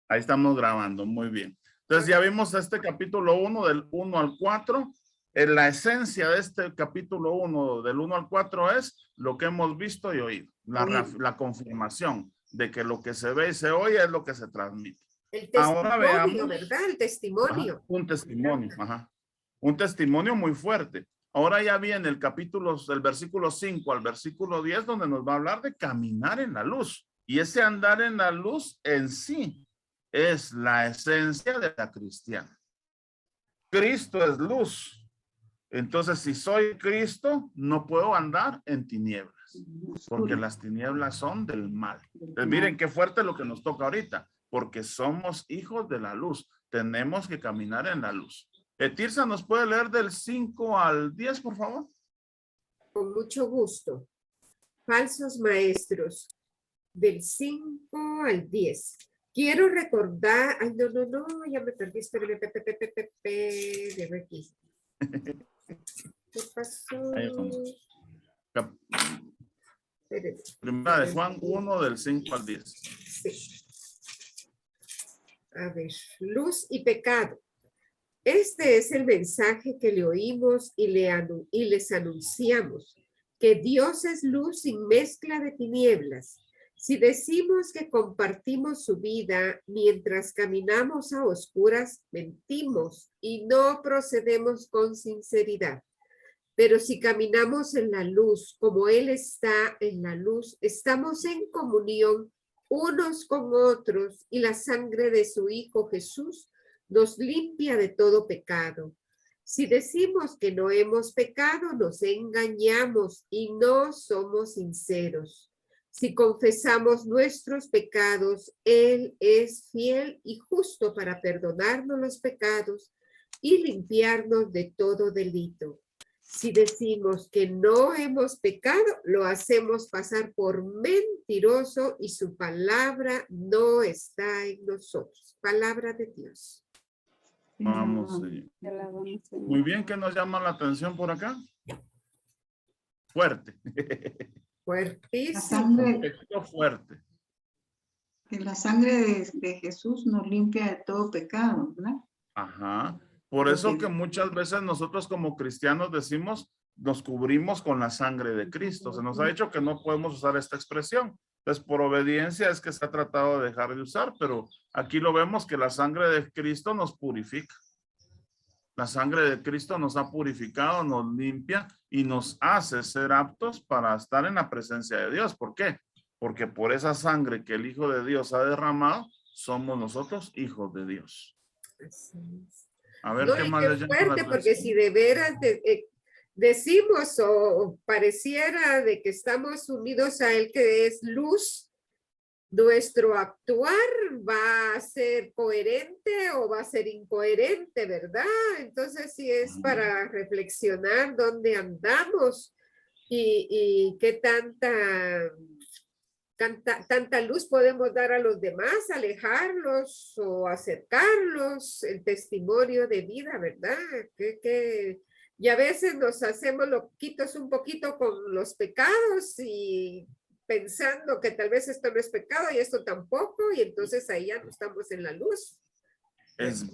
Ahí estamos grabando, muy bien. Entonces ya vimos este capítulo 1 del 1 al 4. La esencia de este capítulo 1 del 1 al 4 es lo que hemos visto y oído. La confirmación de que lo que se ve y se oye es lo que se transmite. El testimonio, ahora veamos, ¿verdad? El testimonio. Un testimonio, un testimonio muy fuerte. Ahora ya viene el capítulo, del versículo 5 al versículo 10, donde nos va a hablar de caminar en la luz. Y ese andar en la luz en sí es la esencia de la cristiana. Cristo es luz. Entonces, si soy Cristo, no puedo andar en tinieblas, porque las tinieblas son del mal. Entonces, miren qué fuerte lo que nos toca ahorita, porque somos hijos de la luz. Tenemos que caminar en la luz. Tirsa, ¿nos puede leer del 5 al 10, por favor? Con mucho gusto. Falsos maestros, del 5 al 10. Quiero recordar, ay, no, ya me perdí, espérame, de aquí. ¿Qué pasó? Primera de Juan 1, del 5 al 10. Sí. A ver, luz y pecado. Este es el mensaje que le oímos y les anunciamos, que Dios es luz sin mezcla de tinieblas. Si decimos que compartimos su vida mientras caminamos a oscuras, mentimos y no procedemos con sinceridad. Pero si caminamos en la luz, como Él está en la luz, estamos en comunión unos con otros y la sangre de su Hijo Jesús nos limpia de todo pecado. Si decimos que no hemos pecado, nos engañamos y no somos sinceros. Si confesamos nuestros pecados, Él es fiel y justo para perdonarnos los pecados y limpiarnos de todo delito. Si decimos que no hemos pecado, lo hacemos pasar por mentiroso y su palabra no está en nosotros. Palabra de Dios. Vamos, Señor. Muy bien, ¿qué nos llama la atención por acá? Fuerte. Fuertísimo. Fuerte. Que la sangre de Jesús nos limpia de todo pecado, ¿verdad? Ajá. Por eso que muchas veces nosotros como cristianos decimos, nos cubrimos con la sangre de Cristo. Se nos ha dicho que no podemos usar esta expresión. Entonces, por obediencia es que se ha tratado de dejar de usar, pero aquí lo vemos que la sangre de Cristo nos purifica. La sangre de Cristo nos ha purificado, nos limpia y nos hace ser aptos para estar en la presencia de Dios. ¿Por qué? Porque por esa sangre que el Hijo de Dios ha derramado, somos nosotros hijos de Dios. Así es. A ver, No, ¿qué y más qué les llama la fuerte, atención? porque si de veras decimos o pareciera de que estamos unidos a Él, que es luz, nuestro actuar va a ser coherente o va a ser incoherente, ¿verdad? Entonces sí es para reflexionar dónde andamos y qué tanta luz podemos dar a los demás, alejarlos o acercarlos, el testimonio de vida, ¿verdad? Y a veces nos hacemos loquitos un poquito con los pecados y pensando que tal vez esto no es pecado y esto tampoco, y entonces ahí ya no estamos en la luz. Es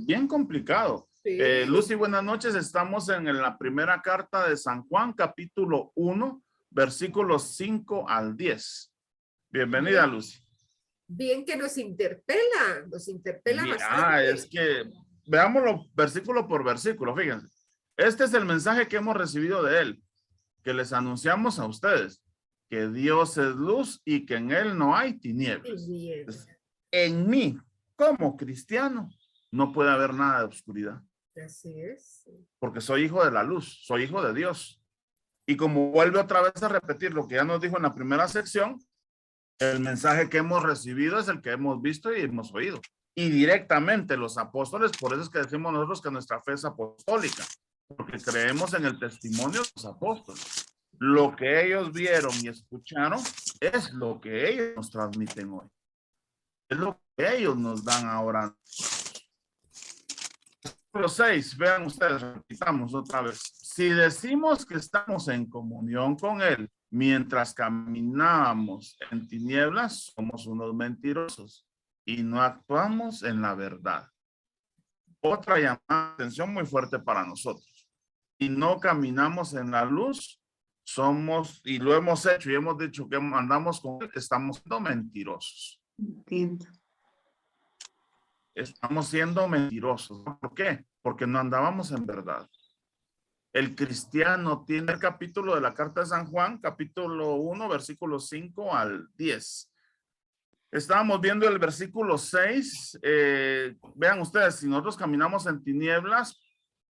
bien complicado. Sí. Lucy, buenas noches. Estamos en la primera carta de San Juan, capítulo 1, versículos 5 al 10. Bienvenida, Bien. Lucy. Bien que nos interpela bastante. Es que veámoslo versículo por versículo, fíjense. Este es el mensaje que hemos recibido de él, que les anunciamos a ustedes, que Dios es luz y que en él no hay tinieblas. En mí, como cristiano, no puede haber nada de oscuridad. Así es. Porque soy hijo de la luz, soy hijo de Dios. Y como vuelve otra vez a repetir lo que ya nos dijo en la primera sección, el mensaje que hemos recibido es el que hemos visto y hemos oído. Y directamente los apóstoles, por eso es que decimos nosotros que nuestra fe es apostólica, porque creemos en el testimonio de los apóstoles. Lo que ellos vieron y escucharon es lo que ellos nos transmiten hoy. Es lo que ellos nos dan ahora. Versículo 6, vean ustedes, repitamos otra vez. Si decimos que estamos en comunión con Él mientras caminábamos en tinieblas, somos unos mentirosos y no actuamos en la verdad. Otra llamada de atención muy fuerte para nosotros. Y no caminamos en la luz, somos, y lo hemos hecho y hemos dicho que andamos con él, estamos siendo mentirosos. Entiendo. Estamos siendo mentirosos. ¿Por qué? Porque no andábamos en verdad. El cristiano tiene el capítulo de la carta de San Juan, capítulo 1, versículos 5 al 10. Estábamos viendo el versículo 6. Vean ustedes, si nosotros caminamos en tinieblas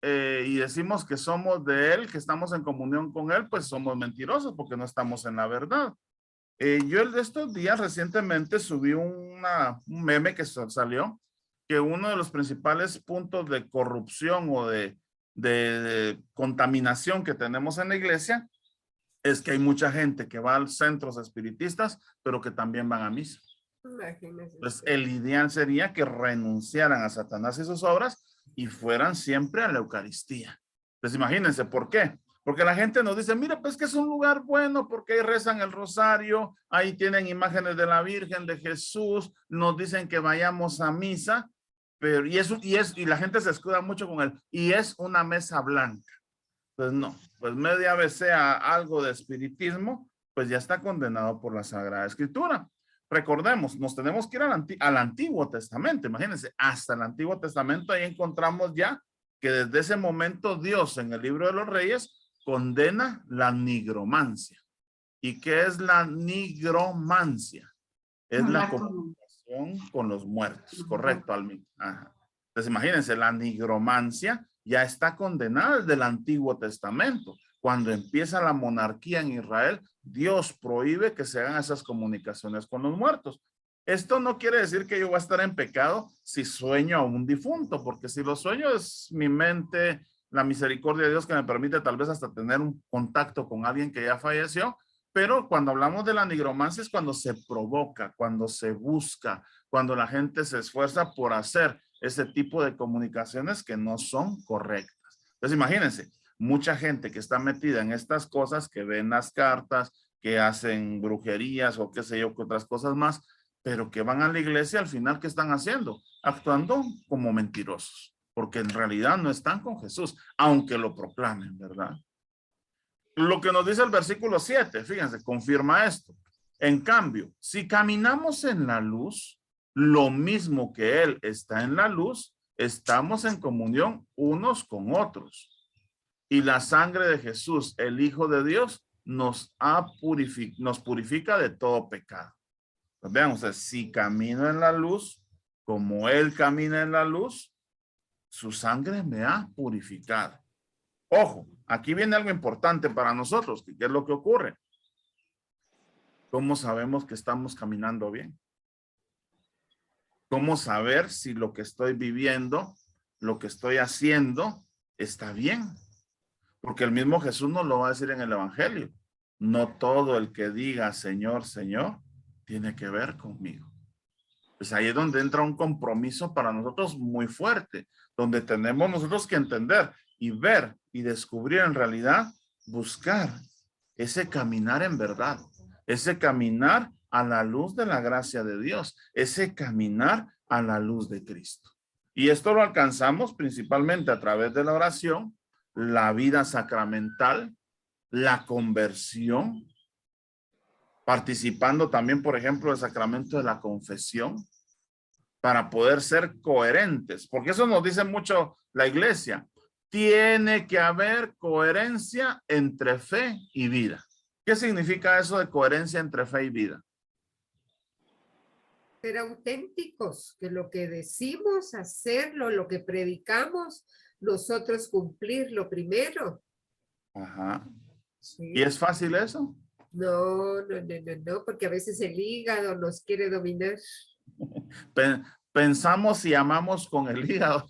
y decimos que somos de él, que estamos en comunión con él, pues somos mentirosos porque no estamos en la verdad. Yo de estos días recientemente subí un meme que salió, que uno de los principales puntos de corrupción o de contaminación que tenemos en la iglesia es que hay mucha gente que va a centros espiritistas, pero que también van a misa. Entonces, el ideal sería que renunciaran a Satanás y sus obras y fueran siempre a la Eucaristía. Entonces, imagínense, ¿por qué? Porque la gente nos dice, mira, pues que es un lugar bueno porque ahí rezan el rosario, ahí tienen imágenes de la Virgen, de Jesús, nos dicen que vayamos a misa, pero y la gente se escuda mucho con él, y es una mesa blanca. Pues no, pues media vez sea algo de espiritismo, pues ya está condenado por la Sagrada Escritura. Recordemos, nos tenemos que ir al Antiguo Testamento, imagínense, hasta el Antiguo Testamento, ahí encontramos ya que desde ese momento Dios en el libro de los Reyes condena la nigromancia. ¿Y qué es la nigromancia? Es la comunicación con los muertos, correcto, Almi. Ajá. Entonces imagínense, la nigromancia ya está condenada desde el Antiguo Testamento. Cuando empieza la monarquía en Israel, Dios prohíbe que se hagan esas comunicaciones con los muertos. Esto no quiere decir que yo voy a estar en pecado si sueño a un difunto, porque si lo sueño es mi mente, la misericordia de Dios que me permite tal vez hasta tener un contacto con alguien que ya falleció. Pero cuando hablamos de la nigromancia es cuando se provoca, cuando se busca, cuando la gente se esfuerza por hacer ese tipo de comunicaciones que no son correctas. Entonces imagínense, mucha gente que está metida en estas cosas, que ven las cartas, que hacen brujerías o qué sé yo, que otras cosas más, pero que van a la iglesia, al final, ¿qué están haciendo? Actuando como mentirosos, porque en realidad no están con Jesús, aunque lo proclamen, ¿verdad? Lo que nos dice el versículo 7, fíjense, confirma esto. En cambio, si caminamos en la luz, lo mismo que Él está en la luz, estamos en comunión unos con otros. Y la sangre de Jesús, el Hijo de Dios, nos purifica de todo pecado. Pues vean ustedes, si camino en la luz, como Él camina en la luz, su sangre me ha purificado. Ojo, aquí viene algo importante para nosotros. ¿Qué es lo que ocurre? ¿Cómo sabemos que estamos caminando bien? ¿Cómo saber si lo que estoy viviendo, lo que estoy haciendo, está bien? Porque el mismo Jesús nos lo va a decir en el Evangelio. No todo el que diga Señor, Señor, tiene que ver conmigo. Pues ahí es donde entra un compromiso para nosotros muy fuerte, donde tenemos nosotros que entender y ver y descubrir en realidad, buscar ese caminar en verdad, ese caminar a la luz de la gracia de Dios, ese caminar a la luz de Cristo. Y esto lo alcanzamos principalmente a través de la oración, la vida sacramental, la conversión, participando también, por ejemplo, del sacramento de la confesión, para poder ser coherentes, porque eso nos dice mucho la iglesia. Tiene que haber coherencia entre fe y vida. ¿Qué significa eso de coherencia entre fe y vida? Ser auténticos, que lo que decimos, hacerlo, lo que predicamos, nosotros cumplirlo primero. Ajá. Sí. ¿Y es fácil eso? No, porque a veces el hígado nos quiere dominar. Pensamos y amamos con el hígado.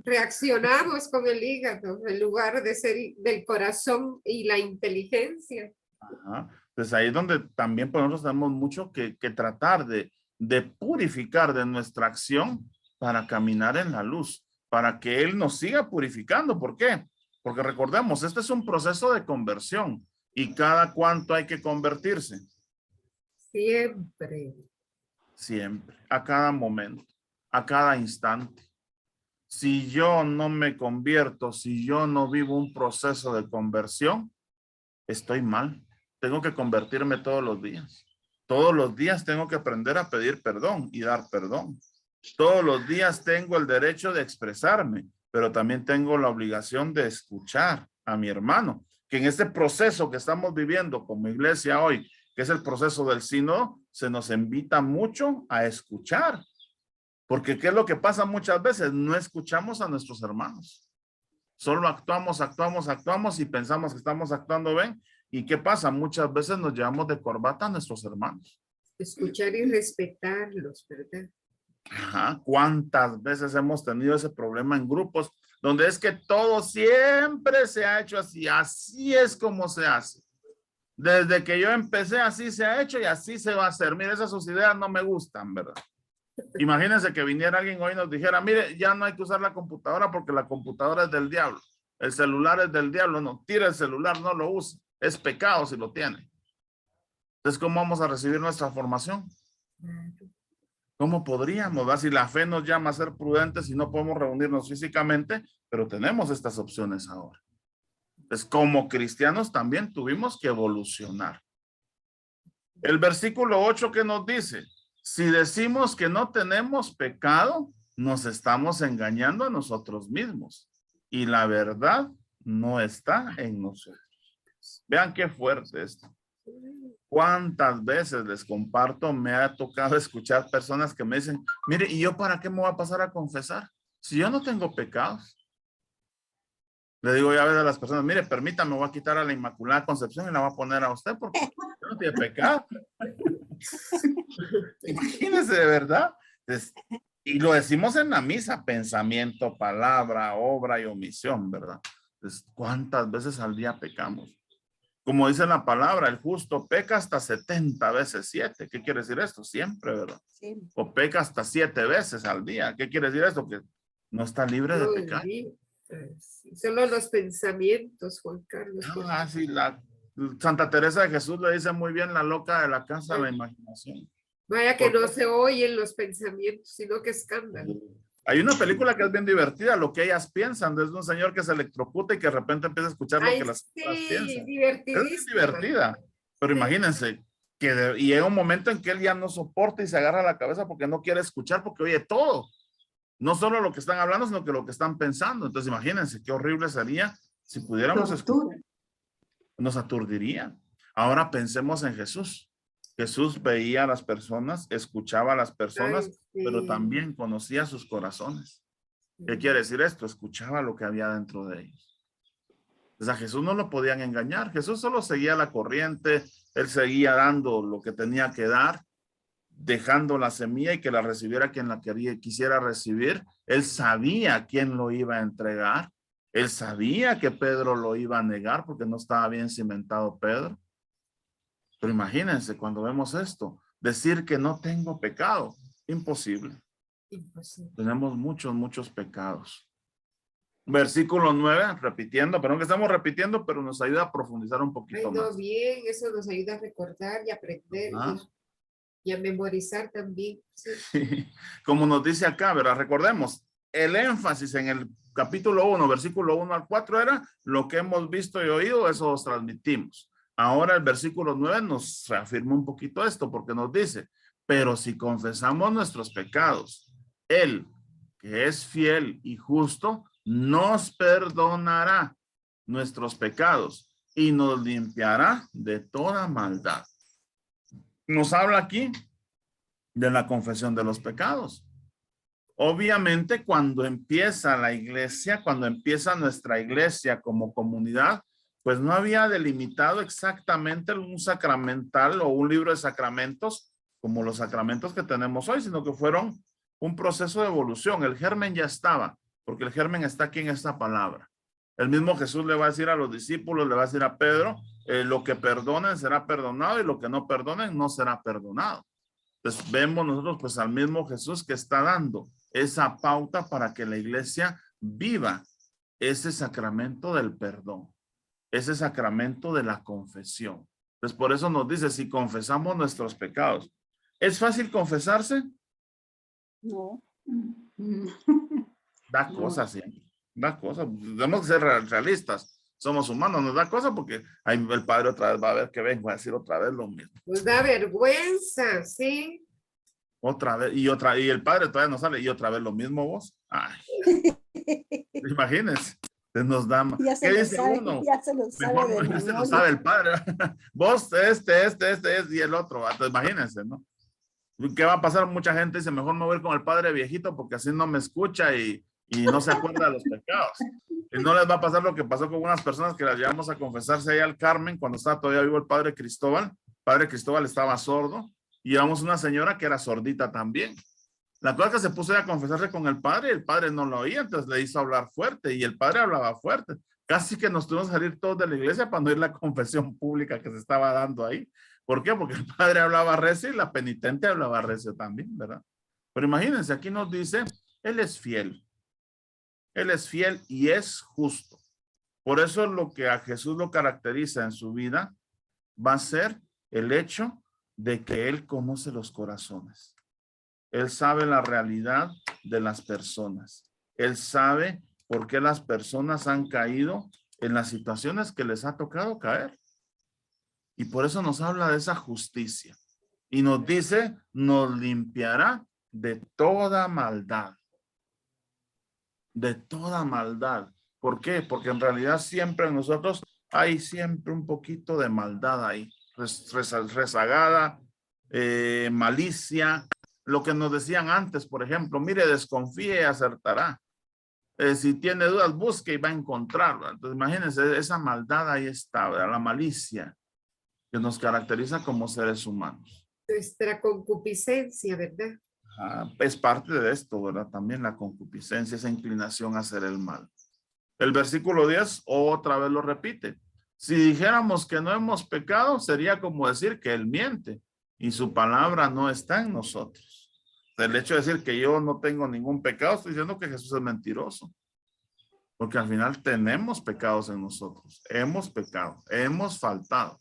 Reaccionamos con el hígado en lugar de ser del corazón y la inteligencia. Ajá. Pues ahí es donde también por nosotros tenemos mucho que tratar de purificar de nuestra acción para caminar en la luz, para que Él nos siga purificando. ¿Por qué? Porque recordemos, este es un proceso de conversión. ¿Y cada cuánto hay que convertirse? Siempre. Siempre, a cada momento, a cada instante. Si yo no me convierto, si yo no vivo un proceso de conversión, estoy mal. Tengo que convertirme todos los días. Todos los días tengo que aprender a pedir perdón y dar perdón. Todos los días tengo el derecho de expresarme, pero también tengo la obligación de escuchar a mi hermano, que en este proceso que estamos viviendo como iglesia hoy, que es el proceso del sínodo, se nos invita mucho a escuchar. Porque ¿qué es lo que pasa muchas veces? No escuchamos a nuestros hermanos. Solo actuamos y pensamos que estamos actuando bien. ¿Y qué pasa? Muchas veces nos llevamos de corbata a nuestros hermanos. Escuchar y respetarlos, ¿verdad? Ajá. ¿Cuántas veces hemos tenido ese problema en grupos donde es que todo siempre se ha hecho así? Así es como se hace. Desde que yo empecé así se ha hecho y así se va a hacer. Mire, esas sus ideas no me gustan, ¿verdad? Imagínense que viniera alguien hoy y nos dijera, mire, ya no hay que usar la computadora porque la computadora es del diablo. El celular es del diablo. No, tira el celular, no lo use. Es pecado si lo tiene. Entonces, ¿cómo vamos a recibir nuestra formación? ¿Cómo podríamos? Si la fe nos llama a ser prudentes y no podemos reunirnos físicamente, pero tenemos estas opciones ahora. Entonces, como cristianos también tuvimos que evolucionar. El versículo 8 que nos dice, si decimos que no tenemos pecado, nos estamos engañando a nosotros mismos y la verdad no está en nosotros. Vean qué fuerte esto. ¿Cuántas veces les comparto? Me ha tocado escuchar personas que me dicen, mire, ¿y yo para qué me voy a pasar a confesar? Si yo no tengo pecados. Le digo ya a veces a las personas, mire, permítame, voy a quitar a la Inmaculada Concepción y la voy a poner a usted porque usted no tiene pecado. Imagínense de verdad. Entonces, y lo decimos en la misa, pensamiento, palabra, obra y omisión, ¿verdad? Entonces, ¿cuántas veces al día pecamos? Como dice la palabra, el justo peca hasta 70 veces 7. ¿Qué quiere decir esto? Siempre, ¿verdad? Sí. O peca hasta 7 veces al día. ¿Qué quiere decir esto? Que no está libre de pecar. Solo los pensamientos, Juan Carlos. Sí, Santa Teresa de Jesús le dice muy bien, la loca de la casa de la imaginación. Vaya que no se oyen los pensamientos, sino que escándalo. Hay una película que es bien divertida, lo que ellas piensan, desde un señor que se electrocuta y que de repente empieza a escuchar lo que las personas piensan. Es divertida, pero imagínense que y llega un momento en que él ya no soporta y se agarra la cabeza porque no quiere escuchar, porque oye todo. No solo lo que están hablando, sino que lo que están pensando. Entonces imagínense qué horrible sería si pudiéramos escuchar. Nos aturdiría. Ahora pensemos en Jesús. Jesús veía a las personas, escuchaba a las personas, pero también conocía sus corazones. ¿Qué quiere decir esto? Escuchaba lo que había dentro de ellos. Entonces a Jesús no lo podían engañar. Jesús solo seguía la corriente. Él seguía dando lo que tenía que dar, dejando la semilla y que la recibiera quien la quisiera recibir. Él sabía quién lo iba a entregar. Él sabía que Pedro lo iba a negar porque no estaba bien cimentado Pedro. Pero imagínense cuando vemos esto, decir que no tengo pecado, imposible. Imposible. Tenemos muchos pecados. Versículo 9, repitiendo, pero que estamos repitiendo, pero nos ayuda a profundizar un poquito más. Bien, eso nos ayuda a recordar y aprender y a memorizar también. Sí. Como nos dice acá, ¿verdad? Recordemos, el énfasis en el capítulo 1, versículo 1 al 4 era lo que hemos visto y oído, eso os transmitimos. Ahora el versículo 9 nos reafirma un poquito esto porque nos dice, pero si confesamos nuestros pecados, Él, que es fiel y justo, nos perdonará nuestros pecados y nos limpiará de toda maldad. Nos habla aquí de la confesión de los pecados. Obviamente cuando empieza la iglesia, cuando empieza nuestra iglesia como comunidad, pues no había delimitado exactamente un sacramental o un libro de sacramentos como los sacramentos que tenemos hoy, sino que fueron un proceso de evolución. El germen ya estaba, porque el germen está aquí en esta palabra. El mismo Jesús le va a decir a los discípulos, le va a decir a Pedro, lo que perdonen será perdonado y lo que no perdonen no será perdonado. Entonces vemos nosotros pues al mismo Jesús que está dando esa pauta para que la iglesia viva ese sacramento del perdón. ese sacramento de la confesión. Entonces, por eso nos dice, si confesamos nuestros pecados. ¿Es fácil confesarse? No. Da No. cosas siempre. Da cosas. Tenemos que ser realistas. Somos humanos, nos da cosas porque ahí el padre otra vez va a ver que vengo a decir otra vez lo mismo. Nos da vergüenza, ¿sí? Otra vez, y el padre todavía no sale, y otra vez lo mismo vos. Ay, imagínense. Entonces nos da. Ya se ¿Qué lo dice sabe, uno? ya se lo sabe Mejor de ya se lo memoria. sabe el padre. Vos, este, y el otro. Entonces, imagínense, ¿no? ¿Qué va a pasar? Mucha gente dice, mejor me voy a ir con el padre viejito porque así no me escucha y no se acuerda de los pecados. Y no les va a pasar lo que pasó con unas personas que las llevamos a confesarse ahí al Carmen cuando estaba todavía vivo el padre Cristóbal. Padre Cristóbal estaba sordo y llevamos una señora que era sordita también. La cosa es que se puso a confesarse con el padre y el padre no lo oía, entonces le hizo hablar fuerte y el padre hablaba fuerte. Casi que nos tuvimos que salir todos de la iglesia para no ir a la confesión pública que se estaba dando ahí. ¿Por qué? Porque el padre hablaba recio y la penitente hablaba recio también, ¿verdad? Pero imagínense, aquí nos dice, él es fiel. Él es fiel y es justo. Por eso lo que a Jesús lo caracteriza en su vida va a ser el hecho de que él conoce los corazones. Él sabe la realidad de las personas. Él sabe por qué las personas han caído en las situaciones que les ha tocado caer. Y por eso nos habla de esa justicia. Y nos dice, nos limpiará de toda maldad. De toda maldad. ¿Por qué? Porque en realidad siempre en nosotros hay siempre un poquito de maldad ahí. Rezagada, malicia. Lo que nos decían antes, por ejemplo, mire, desconfíe y acertará. Si tiene dudas, busque y va a encontrar. Entonces, imagínense, esa maldad ahí está, ¿verdad? La malicia que nos caracteriza como seres humanos. Nuestra concupiscencia, ¿verdad? Es parte de esto, ¿verdad? También la concupiscencia, esa inclinación a hacer el mal. El versículo 10 otra vez lo repite. Si dijéramos que no hemos pecado, sería como decir que él miente y su palabra no está en nosotros. El hecho de decir que yo no tengo ningún pecado, estoy diciendo que Jesús es mentiroso. Porque al final tenemos pecados en nosotros. Hemos pecado, hemos faltado.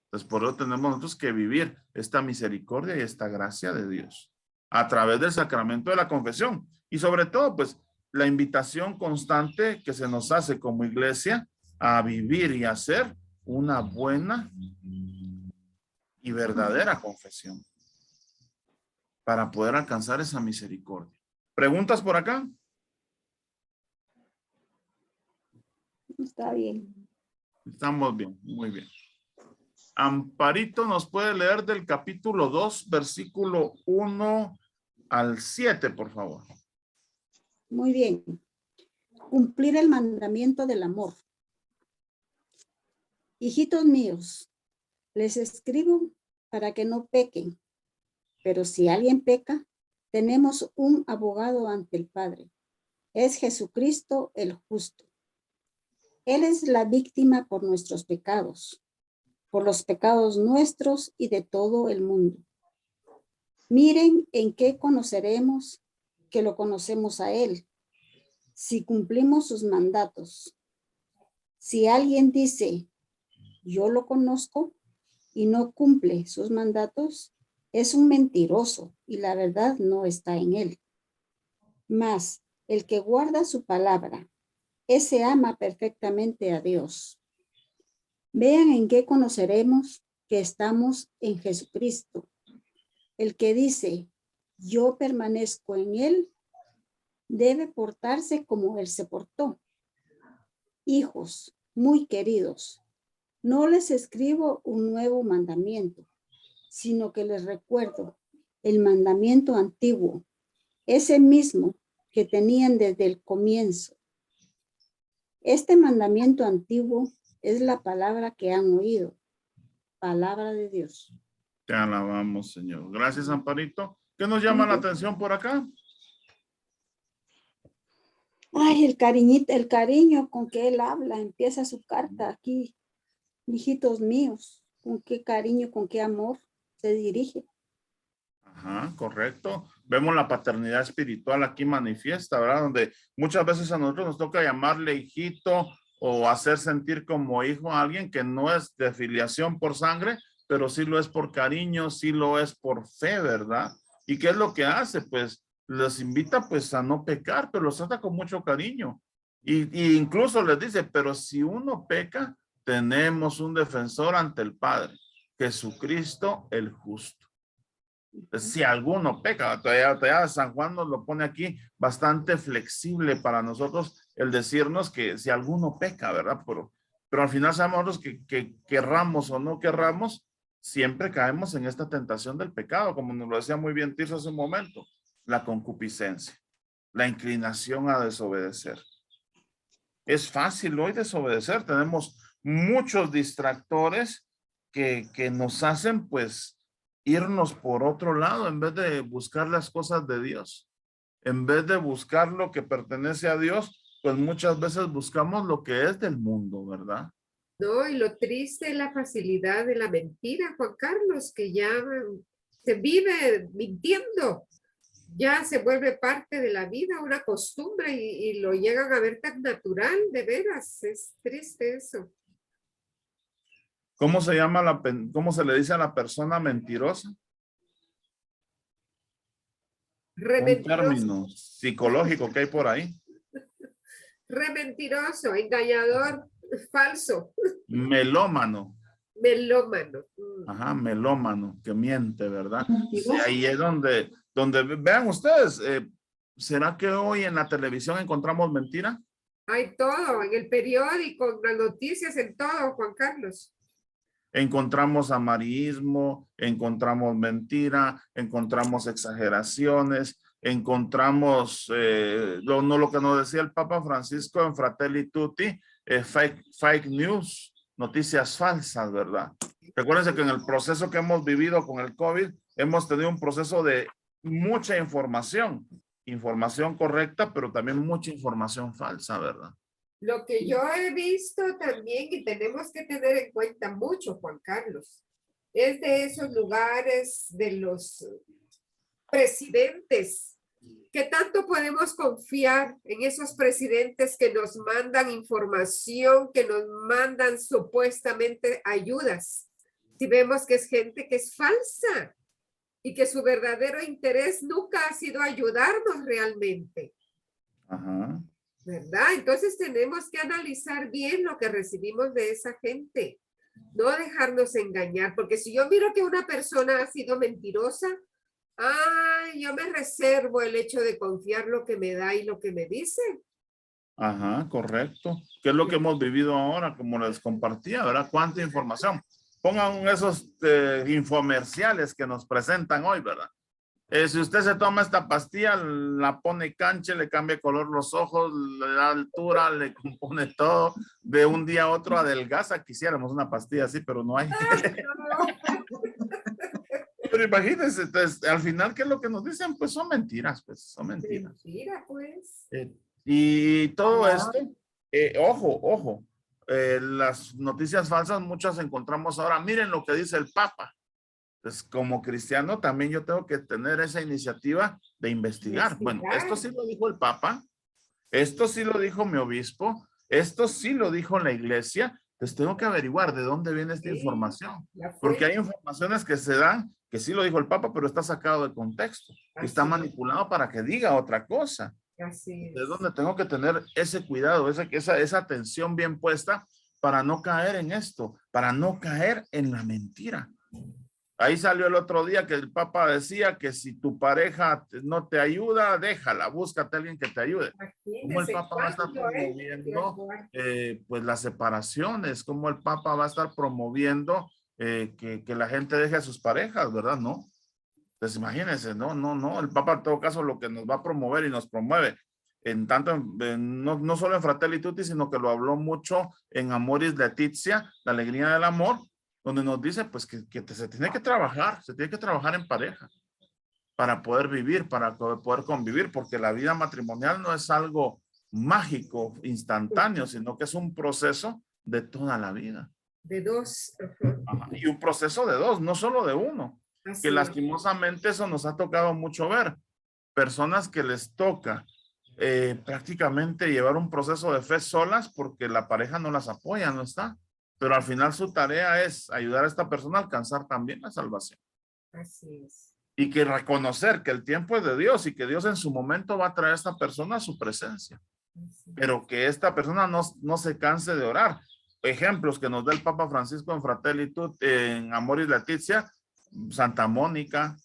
Entonces por eso tenemos nosotros que vivir esta misericordia y esta gracia de Dios a través del sacramento de la confesión. Y sobre todo, pues, la invitación constante que se nos hace como iglesia a vivir y hacer una buena y verdadera confesión para poder alcanzar esa misericordia. ¿Preguntas por acá? Está bien. Estamos bien, muy bien. Amparito nos puede leer del capítulo 2, versículo 1 al 7, por favor. Muy bien. Cumplir el mandamiento del amor. Hijitos míos, les escribo para que no pequen, pero si alguien peca, tenemos un abogado ante el Padre. Es Jesucristo el justo. Él es la víctima por nuestros pecados, por los pecados nuestros y de todo el mundo. Miren en qué conoceremos que lo conocemos a Él, si cumplimos sus mandatos. Si alguien dice, yo lo conozco y no cumple sus mandatos, es un mentiroso y la verdad no está en él. Mas el que guarda su palabra, ese ama perfectamente a Dios. Vean en qué conoceremos que estamos en Jesucristo. El que dice, yo permanezco en él, debe portarse como él se portó. Hijos muy queridos, no les escribo un nuevo mandamiento, sino que les recuerdo el mandamiento antiguo, ese mismo que tenían desde el comienzo. Este mandamiento antiguo es la palabra que han oído, palabra de Dios. Te alabamos, Señor. Gracias, Amparito. ¿Qué nos llama la atención por acá? Ay, el cariñito, el cariño con que él habla, empieza su carta aquí. Hijitos míos, con qué cariño, con qué amor se dirige. Ajá, correcto. Vemos la paternidad espiritual aquí manifiesta, ¿verdad? Donde muchas veces a nosotros nos toca llamarle hijito o hacer sentir como hijo a alguien que no es de filiación por sangre, pero sí lo es por cariño, sí lo es por fe, ¿verdad? ¿Y qué es lo que hace? Pues les invita pues a no pecar, pero los trata con mucho cariño. Y incluso les dice, pero si uno peca, tenemos un defensor ante el Padre, Jesucristo el justo. Si alguno peca, todavía San Juan nos lo pone aquí bastante flexible para nosotros el decirnos que si alguno peca, ¿verdad? Pero al final sabemos nosotros que querramos o no querramos, siempre caemos en esta tentación del pecado, como nos lo decía muy bien Tirso hace un momento, la concupiscencia, la inclinación a desobedecer. Es fácil hoy desobedecer, tenemos muchos distractores que nos hacen pues irnos por otro lado en vez de buscar las cosas de Dios. En vez de buscar lo que pertenece a Dios, pues muchas veces buscamos lo que es del mundo, ¿verdad? No, y lo triste es la facilidad de la mentira, Juan Carlos, que ya se vive mintiendo. Ya se vuelve parte de la vida, una costumbre y lo llegan a ver tan natural, de veras. Es triste eso. ¿Cómo se llama cómo se le dice a la persona mentirosa? Un Rementiroso, término psicológico que hay por ahí. rementiroso, engañador, falso, Melómano. melómano. Ajá, melómano, que miente, ¿verdad? Sí, Mentiroso. ahí es donde vean ustedes, ¿será que hoy en la televisión encontramos mentira? Hay todo, en el periódico, en las noticias, en todo, Juan Carlos. Encontramos amarillismo, encontramos mentira, encontramos exageraciones, encontramos lo que nos decía el Papa Francisco en Fratelli Tutti, fake news, noticias falsas, ¿verdad? Recuérdense que en el proceso que hemos vivido con el COVID, hemos tenido un proceso de mucha información correcta, pero también mucha información falsa, ¿verdad? Lo que yo he visto también y tenemos que tener en cuenta mucho, Juan Carlos, es de esos lugares de los presidentes, que tanto podemos confiar en esos presidentes que nos mandan información, que nos mandan supuestamente ayudas. Si vemos que es gente que es falsa y que su verdadero interés nunca ha sido ayudarnos realmente. Ajá. ¿Verdad? Entonces tenemos que analizar bien lo que recibimos de esa gente, no dejarnos engañar, porque si yo miro que una persona ha sido mentirosa, yo me reservo el hecho de confiar lo que me da y lo que me dice. Ajá, correcto. ¿Qué es lo que hemos vivido ahora? Como les compartía, ¿verdad? ¿Cuánta información? Pongan esos infomerciales que nos presentan hoy, ¿verdad? Si usted se toma esta pastilla, la pone cancha, le cambia color los ojos, le da altura, le compone todo, de un día a otro adelgaza. Quisiéramos una pastilla así, pero no hay. Pero imagínense, entonces, al final, ¿qué es lo que nos dicen? Pues son mentiras, Mentira, pues. Y todo esto, ojo, las noticias falsas muchas encontramos ahora. Miren lo que dice el Papa. Pues como cristiano también yo tengo que tener esa iniciativa de investigar. Bueno, esto sí lo dijo el Papa, esto sí lo dijo mi obispo, esto sí lo dijo la iglesia, pues tengo que averiguar de dónde viene esta información. Porque hay informaciones que se dan, que sí lo dijo el Papa, pero está sacado de contexto, está manipulado para que diga otra cosa. Así es. Es donde tengo que tener ese cuidado, esa atención bien puesta para no caer en esto, para no caer en la mentira. Ahí salió el otro día que el Papa decía que si tu pareja no te ayuda, déjala, búscate a alguien que te ayude. ¿Cómo el Papa va a estar promoviendo pues las separaciones? ¿Cómo el Papa va a estar promoviendo que la gente deje a sus parejas, verdad? No. Pues imagínense, no. El Papa en todo caso lo que nos va a promover y nos promueve no solo en Fratelli Tutti, sino que lo habló mucho en Amoris Laetitia, la alegría del amor, donde nos dice pues que se tiene que trabajar en pareja para poder vivir, para poder convivir, porque la vida matrimonial no es algo mágico, instantáneo, sino que es un proceso de toda la vida. De dos. Ajá. Y un proceso de dos, no solo de uno. Así que lastimosamente eso nos ha tocado mucho ver. Personas que les toca prácticamente llevar un proceso de fe solas porque la pareja no las apoya, no está. Pero al final su tarea es ayudar a esta persona a alcanzar también la salvación. Así es. Y que reconocer que el tiempo es de Dios y que Dios en su momento va a traer a esta persona a su presencia. Así es. Pero que esta persona no se canse de orar. Ejemplos que nos da el Papa Francisco en Fratelli Tutti, en Amoris Laetitia, Santa Mónica,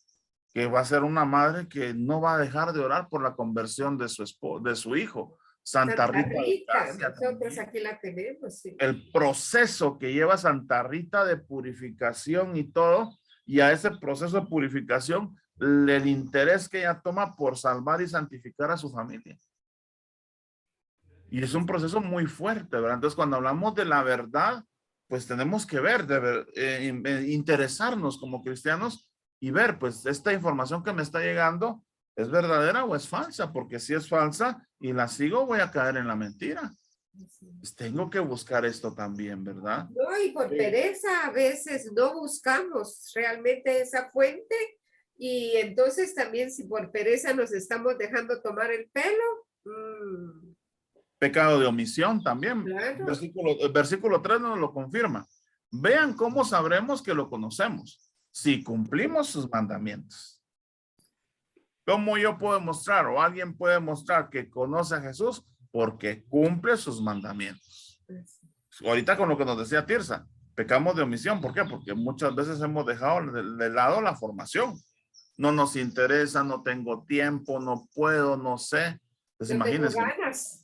que va a ser una madre que no va a dejar de orar por la conversión de su hijo. Santa Rita de Casia nosotros también. aquí la tenemos, sí. El proceso que lleva Santa Rita de purificación y todo, y a ese proceso de purificación, el interés que ella toma por salvar y santificar a su familia. Y es un proceso muy fuerte, ¿verdad? Entonces, cuando hablamos de la verdad, pues tenemos que ver, interesarnos como cristianos y ver, pues, esta información que me está llegando, ¿es verdadera o es falsa? Porque si es falsa y la sigo, voy a caer en la mentira. Pues tengo que buscar esto también, ¿verdad? No, y por pereza a veces no buscamos realmente esa fuente, y entonces también si por pereza nos estamos dejando tomar el pelo, Pecado de omisión también. claro. El versículo 3 nos lo confirma. Vean cómo sabremos que lo conocemos, si cumplimos sus mandamientos. ¿Cómo yo puedo mostrar o alguien puede mostrar que conoce a Jesús? Porque cumple sus mandamientos. Ahorita con lo que nos decía Tirsa, pecamos de omisión. ¿Por qué? Porque muchas veces hemos dejado de lado la formación. No nos interesa, no tengo tiempo, no puedo, no sé. Entonces, No tengo imagínense. ganas.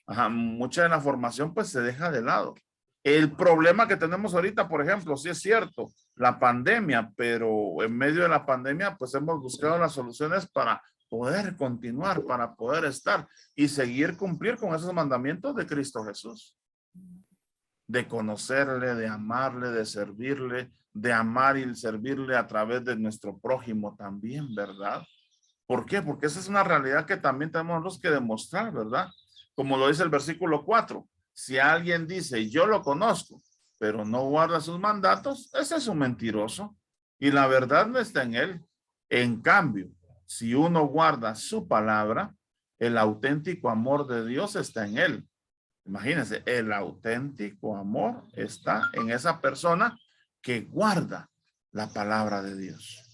Ajá, mucha de la formación pues se deja de lado. El problema que tenemos ahorita, por ejemplo, sí es cierto, la pandemia, pero en medio de la pandemia pues hemos buscado las soluciones para poder continuar, para poder estar y seguir cumplir con esos mandamientos de Cristo Jesús. De conocerle, de amarle, de servirle, de amar y servirle a través de nuestro prójimo también, ¿verdad? ¿Por qué? Porque esa es una realidad que también tenemos que demostrar, ¿verdad? Como lo dice el versículo 4, si alguien dice, yo lo conozco, pero no guarda sus mandatos, ese es un mentiroso y la verdad no está en él. En cambio, si uno guarda su palabra, el auténtico amor de Dios está en él. Imagínense, el auténtico amor está en esa persona que guarda la palabra de Dios.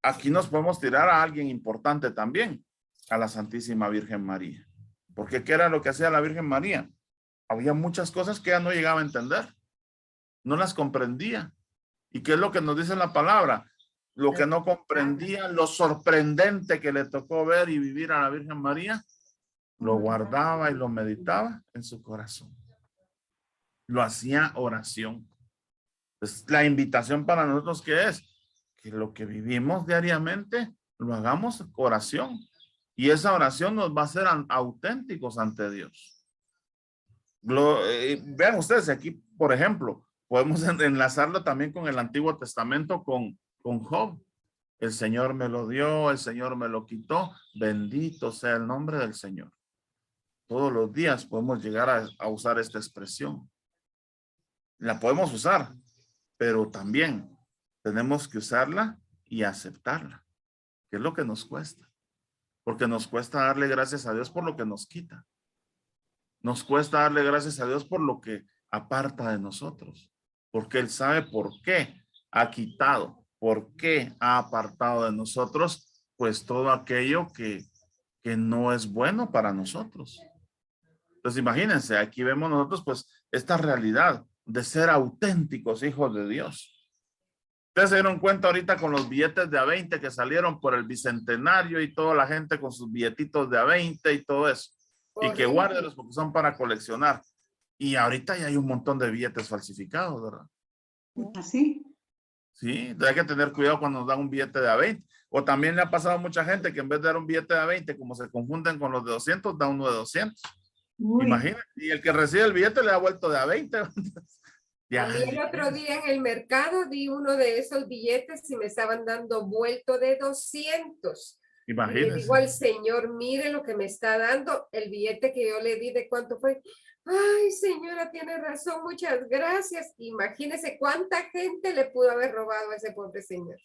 Aquí nos podemos tirar a alguien importante también, a la Santísima Virgen María. Porque ¿qué era lo que hacía la Virgen María? Había muchas cosas que ella no llegaba a entender. No las comprendía. ¿Y qué es lo que nos dice la palabra? Lo que no comprendía, lo sorprendente que le tocó ver y vivir a la Virgen María, lo guardaba y lo meditaba en su corazón. Lo hacía oración. Pues, la invitación para nosotros, ¿qué es? Que lo que vivimos diariamente lo hagamos oración. Y esa oración nos va a hacer auténticos ante Dios. Vean ustedes aquí, por ejemplo, podemos enlazarlo también con el Antiguo Testamento, con Job. El Señor me lo dio, el Señor me lo quitó. Bendito sea el nombre del Señor. Todos los días podemos llegar a usar esta expresión. La podemos usar, pero también tenemos que usarla y aceptarla, que es lo que nos cuesta. Porque nos cuesta darle gracias a Dios por lo que nos quita. Nos cuesta darle gracias a Dios por lo que aparta de nosotros. Porque Él sabe por qué ha quitado, por qué ha apartado de nosotros, pues todo aquello que no es bueno para nosotros. Entonces imagínense, aquí vemos nosotros pues esta realidad de ser auténticos hijos de Dios. Ustedes se dieron cuenta ahorita con los billetes de A20 que salieron por el Bicentenario y toda la gente con sus billetitos de A20 y todo eso. Y que guárdenlos porque son para coleccionar. Y ahorita ya hay un montón de billetes falsificados, ¿verdad? ¿Así? Sí, hay que tener cuidado cuando nos dan un billete de A20. O también le ha pasado a mucha gente que en vez de dar un billete de A20, como se confunden con los de 200, da uno de 200. Imagínate, y el que recibe el billete le ha vuelto de A20. A mí el otro día en el mercado di uno de esos billetes y me estaban dando vuelto de 200. Imagínense. Y le digo al señor, mire lo que me está dando, el billete que yo le di, ¿de cuánto fue? Ay, señora, tiene razón, muchas gracias. Imagínese cuánta gente le pudo haber robado a ese pobre señor.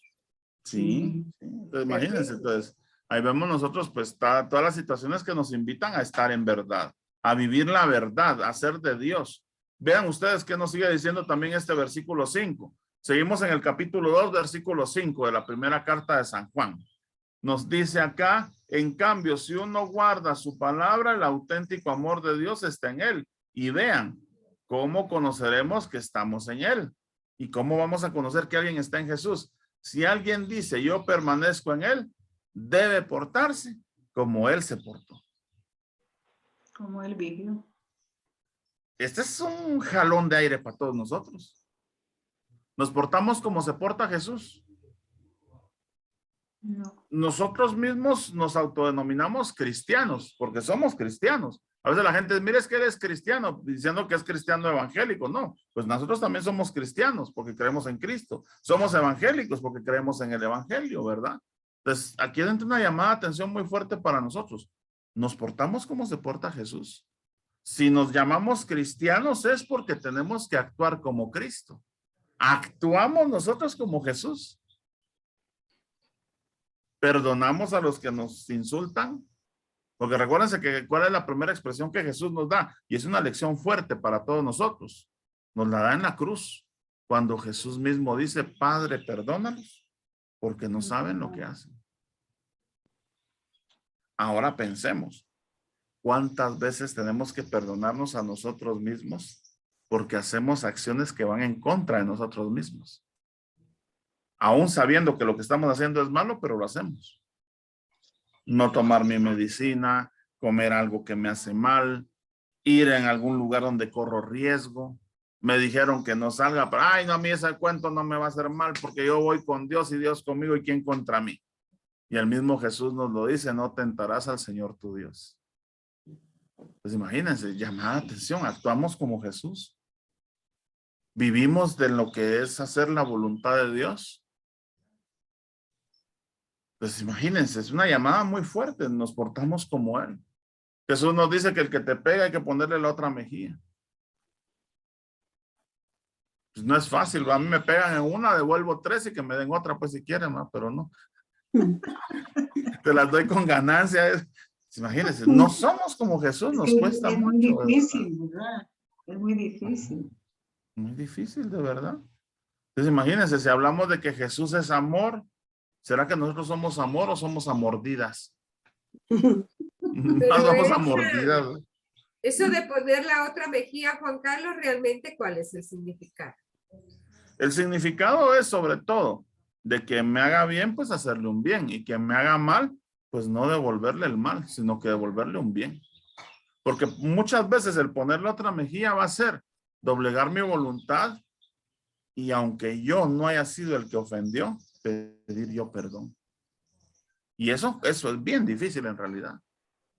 Sí, sí. Entonces, imagínense, entonces, Ahí vemos nosotros pues todas las situaciones que nos invitan a estar en verdad, a vivir la verdad, a ser de Dios. Vean ustedes qué nos sigue diciendo también este versículo 5. Seguimos en el capítulo 2, versículo 5 de la primera carta de San Juan. Nos dice acá, en cambio, si uno guarda su palabra, el auténtico amor de Dios está en él. Y vean, ¿cómo conoceremos que estamos en él? ¿Y cómo vamos a conocer que alguien está en Jesús? Si alguien dice, yo permanezco en él, debe portarse como él se portó. Como él vivió. Este es un jalón de aire para todos nosotros. Nos portamos como se porta Jesús. No. Nosotros mismos nos autodenominamos cristianos, porque somos cristianos. A veces la gente dice, mire, es que eres cristiano, diciendo que es cristiano evangélico. No, pues nosotros también somos cristianos porque creemos en Cristo. Somos evangélicos porque creemos en el evangelio, ¿verdad? Entonces, aquí entra una llamada de atención muy fuerte para nosotros. ¿Nos portamos como se porta Jesús? Si nos llamamos cristianos es porque tenemos que actuar como Cristo. ¿Actuamos nosotros como Jesús? ¿Perdonamos a los que nos insultan? Porque recuérdense que cuál es la primera expresión que Jesús nos da, y es una lección fuerte para todos nosotros. Nos la da en la cruz, cuando Jesús mismo dice, Padre, perdónalos, porque no saben lo que hacen. Ahora pensemos, ¿cuántas veces tenemos que perdonarnos a nosotros mismos porque hacemos acciones que van en contra de nosotros mismos? Aún sabiendo que lo que estamos haciendo es malo, pero lo hacemos. No tomar mi medicina, comer algo que me hace mal, ir en algún lugar donde corro riesgo. Me dijeron que no salga, pero ay, no, a mí ese cuento no me va a hacer mal porque yo voy con Dios y Dios conmigo y ¿quién contra mí? Y el mismo Jesús nos lo dice, no tentarás al Señor tu Dios. Pues imagínense, llamada de atención, actuamos como Jesús. Vivimos de lo que es hacer la voluntad de Dios. Pues imagínense, es una llamada muy fuerte, nos portamos como Él. Jesús nos dice que el que te pega hay que ponerle la otra mejilla. Pues no es fácil, a mí me pegan en una, devuelvo 3 y que me den otra, pues si quieren, ¿no? Pero no. Te las doy con ganancia. Imagínense, no somos como Jesús, nos cuesta es mucho. muy difícil, ¿verdad? Es muy difícil. Muy difícil, de verdad. Entonces imagínense, si hablamos de que Jesús es amor, ¿será que nosotros somos amor o somos a mordidas? Más vamos a mordidas. Eso de poner la otra mejilla, Juan Carlos, realmente, ¿cuál es el significado? El significado es sobre todo de que me haga bien, pues hacerle un bien, y que me haga mal, pues no devolverle el mal, sino que devolverle un bien. Porque muchas veces el ponerle otra mejilla va a ser doblegar mi voluntad y aunque yo no haya sido el que ofendió, pedir yo perdón. Y eso es bien difícil en realidad.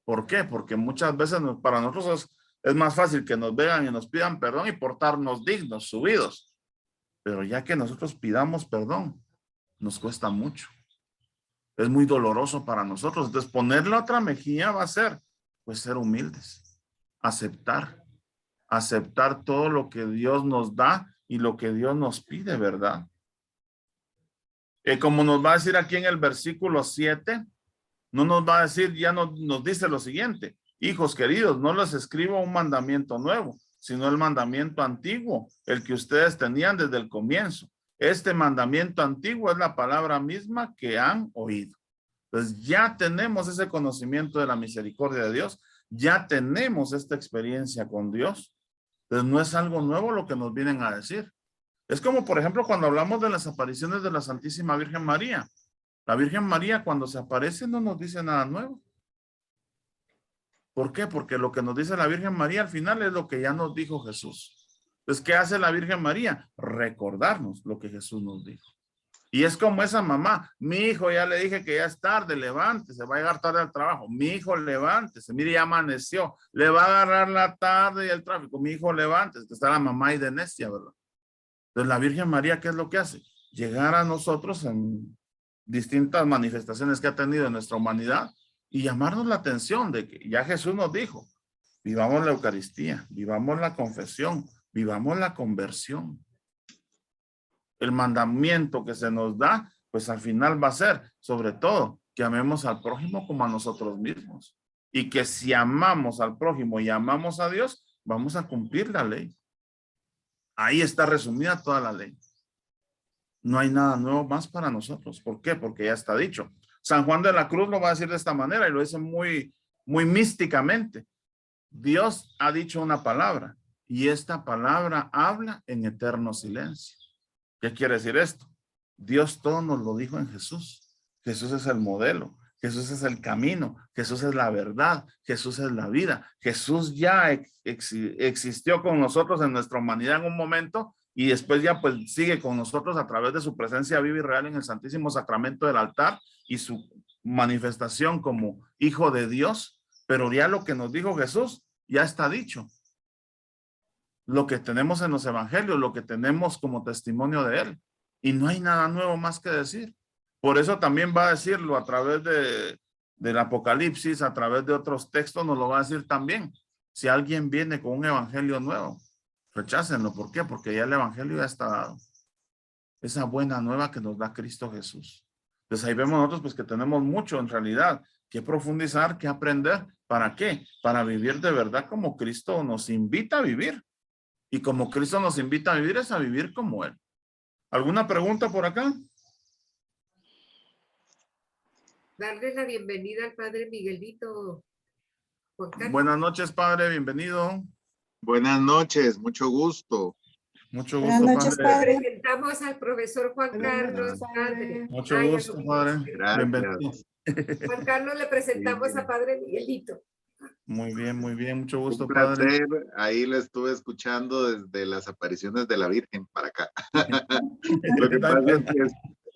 ¿Por qué? Porque muchas veces para nosotros es más fácil que nos vean y nos pidan perdón y portarnos dignos, subidos. Pero ya que nosotros pidamos perdón, nos cuesta mucho. Es muy doloroso para nosotros. Entonces ponerle otra mejilla va a ser, pues ser humildes, aceptar todo lo que Dios nos da y lo que Dios nos pide, ¿verdad? Como nos va a decir aquí en el versículo 7, no nos va a decir, ya nos dice lo siguiente: hijos queridos, no les escribo un mandamiento nuevo, sino el mandamiento antiguo, el que ustedes tenían desde el comienzo. Este mandamiento antiguo es la palabra misma que han oído. Entonces ya tenemos ese conocimiento de la misericordia de Dios, ya tenemos esta experiencia con Dios. Entonces no es algo nuevo lo que nos vienen a decir. Es como, por ejemplo, cuando hablamos de las apariciones de la Santísima Virgen María. La Virgen María cuando se aparece no nos dice nada nuevo. ¿Por qué? Porque lo que nos dice la Virgen María al final es lo que ya nos dijo Jesús. Entonces, ¿qué hace la Virgen María? Recordarnos lo que Jesús nos dijo. Y es como esa mamá: mi hijo, ya le dije que ya es tarde, levántese, va a llegar tarde al trabajo. Mi hijo, levántese, mire, ya amaneció, le va a agarrar la tarde y el tráfico. Mi hijo, levántese, que está la mamá ahí de necia, ¿verdad? Entonces la Virgen María, ¿qué es lo que hace? Llegar a nosotros en distintas manifestaciones que ha tenido en nuestra humanidad y llamarnos la atención de que ya Jesús nos dijo: vivamos la Eucaristía, vivamos la confesión, vivamos la conversión. El mandamiento que se nos da, pues al final va a ser, sobre todo, que amemos al prójimo como a nosotros mismos. Y que si amamos al prójimo y amamos a Dios, vamos a cumplir la ley. Ahí está resumida toda la ley. No hay nada nuevo más para nosotros. ¿Por qué? Porque ya está dicho. San Juan de la Cruz lo va a decir de esta manera y lo dice muy místicamente. Dios ha dicho una palabra y esta palabra habla en eterno silencio. ¿Qué quiere decir esto? Dios todo nos lo dijo en Jesús. Jesús es el modelo. Jesús es el camino. Jesús es la verdad. Jesús es la vida. Jesús ya existió con nosotros en nuestra humanidad en un momento y después ya pues sigue con nosotros a través de su presencia viva y real en el Santísimo Sacramento del altar y su manifestación como Hijo de Dios. Pero ya lo que nos dijo Jesús ya está dicho. Lo que tenemos en los evangelios, lo que tenemos como testimonio de él. Y no hay nada nuevo más que decir. Por eso también va a decirlo a través del Apocalipsis, a través de otros textos nos lo va a decir también. Si alguien viene con un evangelio nuevo, rechácenlo. ¿Por qué? Porque ya el evangelio ya está dado. Esa buena nueva que nos da Cristo Jesús. Entonces ahí vemos nosotros pues que tenemos mucho en realidad que profundizar, que aprender. ¿Para qué? Para vivir de verdad como Cristo nos invita a vivir. Y como Cristo nos invita a vivir es a vivir como Él. ¿Alguna pregunta por acá? Darle la bienvenida al padre Miguelito. Juan Carlos. Buenas noches, padre, bienvenido. Buenas noches, mucho gusto. Mucho Buenas gusto, noches, padre. padre. Presentamos al profesor Juan Buenas Carlos, noches, padre. Mucho Ay, gusto, amigo. padre. Gracias. Bienvenido. Juan Carlos, le presentamos Sí. a padre Miguelito. Muy bien, mucho gusto, Un padre. placer, ahí le estuve escuchando desde las apariciones de la Virgen para acá. Lo que pasa es que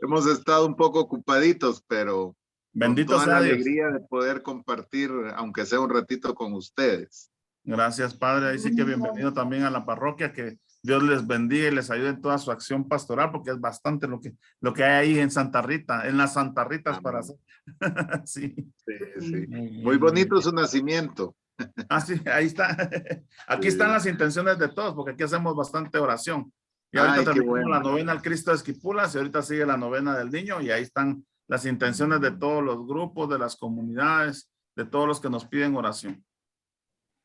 hemos estado un poco ocupaditos, pero Bendito con toda sea la Dios. alegría de poder compartir, aunque sea un ratito con ustedes. Gracias, padre. Ahí sí que bienvenido también a la parroquia, que Dios les bendiga y les ayude en toda su acción pastoral, porque es bastante lo que hay ahí en Santa Rita, en las Santa Ritas para hacer. Sí. Sí. Muy Muy bien, bonito bien. su nacimiento. Ah, sí, ahí está. Aquí Sí. están las intenciones de todos, porque aquí hacemos bastante oración. Y ahorita Ay, qué terminamos bueno. la novena al Cristo de Esquipulas y ahorita sigue la novena del niño y ahí están las intenciones de todos los grupos, de las comunidades, de todos los que nos piden oración.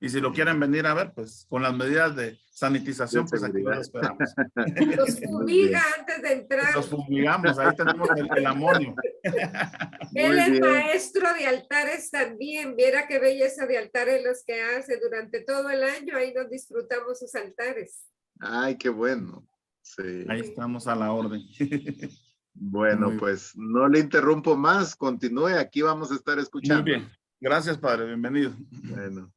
Y si lo quieren venir a ver, pues con las medidas de sanitización, De pues aquí los seguridad. esperamos. Los fumiga antes de entrar. Los fumigamos, ahí tenemos el amonio. Él Muy es bien. maestro de altares también. Viera qué belleza de altares los que hace durante todo el año. Ahí nos disfrutamos sus altares. Ay, qué bueno. Sí. Ahí estamos a la orden. Bueno, Muy- pues no le interrumpo más. Continúe, aquí vamos a estar escuchando. Muy bien. Gracias, padre. Bienvenido. Bueno.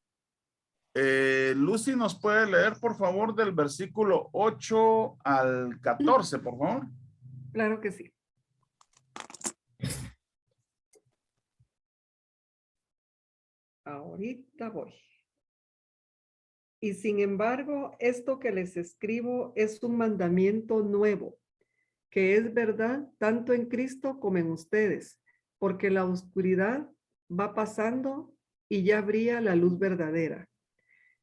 Lucy, ¿nos puede leer, por favor, del versículo 8 al 14, por favor? Claro que sí. Ahorita voy. Y sin embargo, esto que les escribo es un mandamiento nuevo, que es verdad tanto en Cristo como en ustedes, porque la oscuridad va pasando y ya brilla la luz verdadera.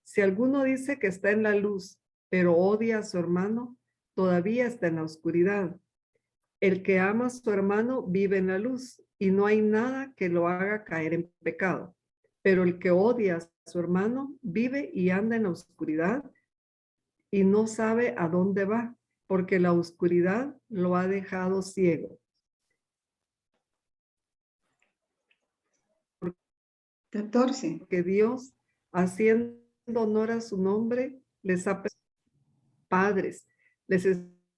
Si alguno dice que está en la luz, pero odia a su hermano, todavía está en la oscuridad. El que ama a su hermano vive en la luz y no hay nada que lo haga caer en pecado. Pero el que odia a su hermano vive y anda en la oscuridad y no sabe a dónde va, porque la oscuridad lo ha dejado ciego. 14. Que Dios, haciendo honor a su nombre, les ha padres. Les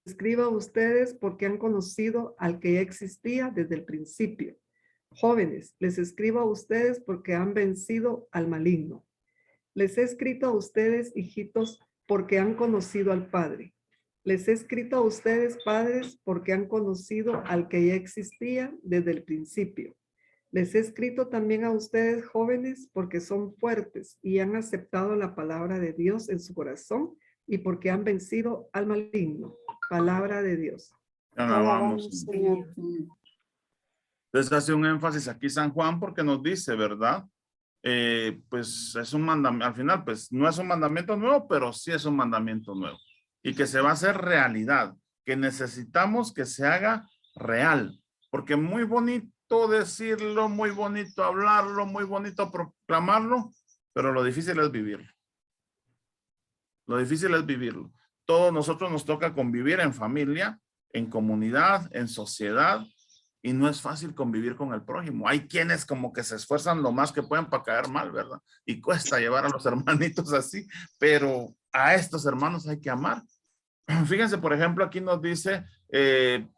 escribo a ustedes porque han conocido al que ya existía desde el principio. Jóvenes, les escribo a ustedes porque han vencido al maligno. Les he escrito a ustedes, hijitos, porque han conocido al Padre. Les he escrito a ustedes, padres, porque han conocido al que ya existía desde el principio. Les he escrito también a ustedes, jóvenes, porque son fuertes y han aceptado la palabra de Dios en su corazón y porque han vencido al maligno. Palabra de Dios. Alabamos. Señor. Entonces hace un énfasis aquí San Juan porque nos dice, ¿verdad? Pues es un mandamiento, al final pues no es un mandamiento nuevo, pero sí es un mandamiento nuevo. Y que se va a hacer realidad, que necesitamos que se haga real. Porque muy bonito bonito decirlo, muy bonito hablarlo, muy bonito proclamarlo, pero lo difícil es vivirlo. Lo difícil es vivirlo. Todos nosotros nos toca convivir en familia, en comunidad, en sociedad, y no es fácil convivir con el prójimo. Hay quienes como que se esfuerzan lo más que pueden para caer mal, ¿verdad? Y cuesta llevar a los hermanitos así, pero a estos hermanos hay que amar. Fíjense, por ejemplo, aquí nos dice,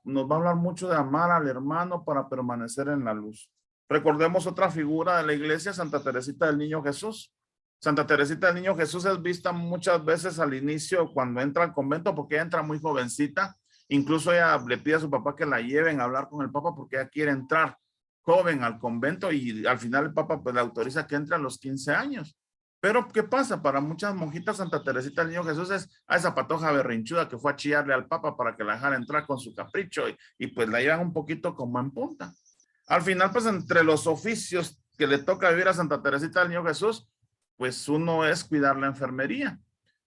nos va a hablar mucho de amar al hermano para permanecer en la luz. Recordemos otra figura de la iglesia, Santa Teresita del Niño Jesús. Santa Teresita del Niño Jesús es vista muchas veces al inicio cuando entra al convento, porque ella entra muy jovencita. Incluso ella le pide a su papá que la lleven a hablar con el Papa porque ella quiere entrar joven al convento, y al final el Papa pues le autoriza que entre a los 15 años. Pero ¿qué pasa? Para muchas monjitas, Santa Teresita del Niño Jesús es a esa patoja berrinchuda que fue a chillarle al Papa para que la dejara entrar con su capricho, y pues la llevan un poquito como en punta. Al final, pues entre los oficios que le toca vivir a Santa Teresita del Niño Jesús, pues uno es cuidar la enfermería.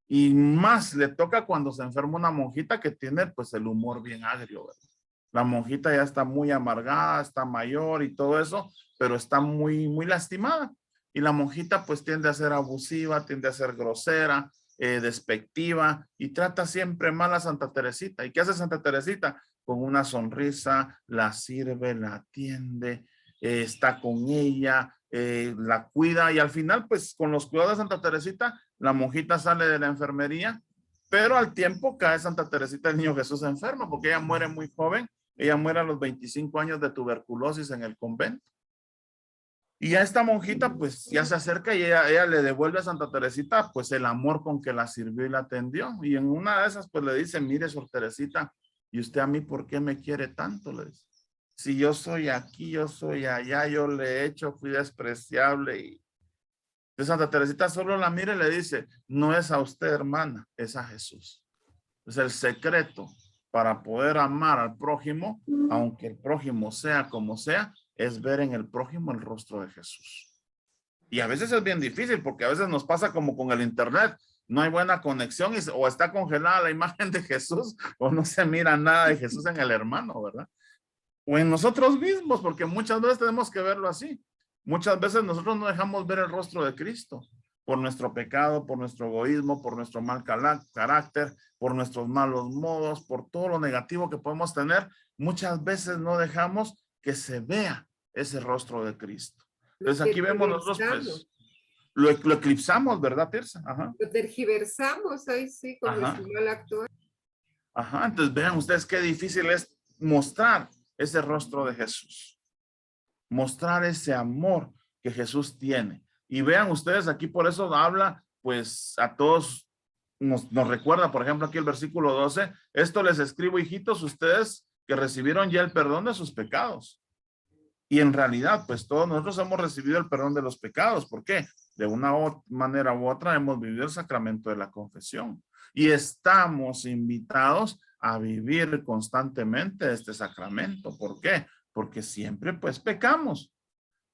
Y más le toca cuando se enferma una monjita que tiene pues el humor bien agrio, ¿verdad? La monjita ya está muy amargada, está mayor y todo eso, pero está muy, muy lastimada. Y la monjita pues tiende a ser abusiva, tiende a ser grosera, despectiva, y trata siempre mal a Santa Teresita. ¿Y qué hace Santa Teresita? Con una sonrisa, la sirve, la atiende, está con ella, la cuida, y al final pues con los cuidados de Santa Teresita la monjita sale de la enfermería, pero al tiempo cae Santa Teresita del Niño Jesús enferma, porque ella muere muy joven. Ella muere a los 25 años de tuberculosis en el convento. Y a esta monjita pues ya se acerca y ella le devuelve a Santa Teresita pues el amor con que la sirvió y la atendió. Y en una de esas pues le dice, mire, Sor Teresita, ¿y usted a mí por qué me quiere tanto? Le dice, si yo soy aquí, yo soy allá, yo le he hecho, fui despreciable. Y de Santa Teresita solo la mira y le dice, no es a usted, hermana, es a Jesús. Es el secreto para poder amar al prójimo, aunque el prójimo sea como sea, es ver en el prójimo el rostro de Jesús. Y a veces es bien difícil, porque a veces nos pasa como con el internet, no hay buena conexión, o está congelada la imagen de Jesús, o no se mira nada de Jesús en el hermano, ¿verdad? O en nosotros mismos, porque muchas veces tenemos que verlo así. Muchas veces nosotros no dejamos ver el rostro de Cristo por nuestro pecado, por nuestro egoísmo, por nuestro mal carácter, por nuestros malos modos, por todo lo negativo que podemos tener. Muchas veces no dejamos que se vea ese rostro de Cristo. Entonces aquí vemos nosotros, pues, lo eclipsamos, ¿verdad, Tirsa? Ajá. Lo tergiversamos, ahí sí, con Ajá. nuestro mal actuar. Ajá, entonces vean ustedes qué difícil es mostrar ese rostro de Jesús. Mostrar ese amor que Jesús tiene. Y vean ustedes aquí, por eso habla, pues a todos, nos recuerda, por ejemplo, aquí el versículo 12, esto les escribo, hijitos, ustedes que recibieron ya el perdón de sus pecados. Y en realidad, pues todos nosotros hemos recibido el perdón de los pecados. ¿Por qué? De una manera u otra hemos vivido el sacramento de la confesión. Y estamos invitados a vivir constantemente este sacramento. ¿Por qué? Porque siempre pues pecamos.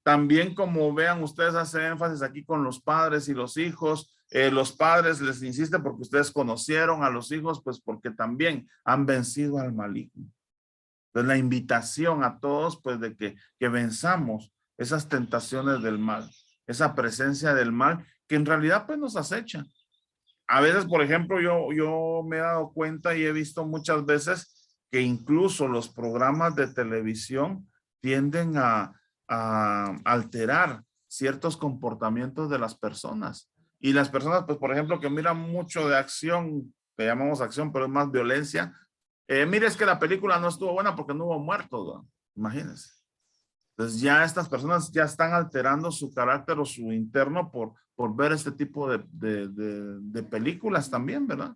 También, como vean ustedes, hace énfasis aquí con los padres y los hijos. Los padres les insisten porque ustedes conocieron a los hijos, pues porque también han vencido al maligno. Entonces la invitación a todos pues de que venzamos esas tentaciones del mal, esa presencia del mal que en realidad pues nos acecha. A veces, por ejemplo, yo me he dado cuenta y he visto muchas veces que incluso los programas de televisión tienden a alterar ciertos comportamientos de las personas. Y las personas, pues, por ejemplo, que miran mucho de acción, que llamamos acción, pero es más violencia. Mire, es que la película no estuvo buena porque no hubo muertos, ¿no? Imagínense. Entonces ya estas personas ya están alterando su carácter o su interno por ver este tipo de películas también, ¿verdad?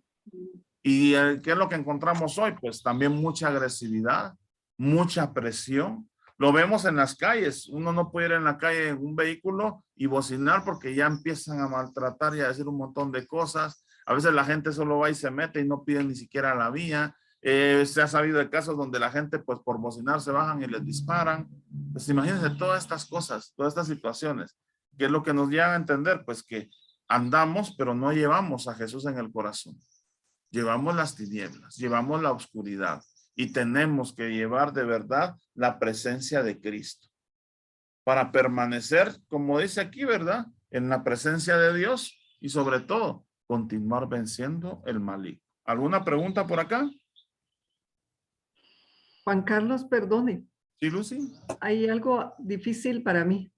¿Y qué es lo que encontramos hoy? Pues también mucha agresividad, mucha presión. Lo vemos en las calles. Uno no puede ir en la calle en un vehículo y bocinar porque ya empiezan a maltratar y a decir un montón de cosas. A veces la gente solo va y se mete y no pide ni siquiera la vía. Se ha sabido de casos donde la gente pues por bocinar se bajan y les disparan. Pues imagínense todas estas cosas, todas estas situaciones. ¿Qué es lo que nos lleva a entender? Pues que andamos pero no llevamos a Jesús en el corazón. Llevamos las tinieblas, llevamos la oscuridad. y tenemos que llevar de verdad la presencia de Cristo para permanecer, como dice aquí, ¿verdad? En la presencia de Dios y sobre todo continuar venciendo el maligno. ¿Alguna pregunta por acá? Juan Carlos, perdone, ¿Sí, Lucy? hay algo difícil para mí.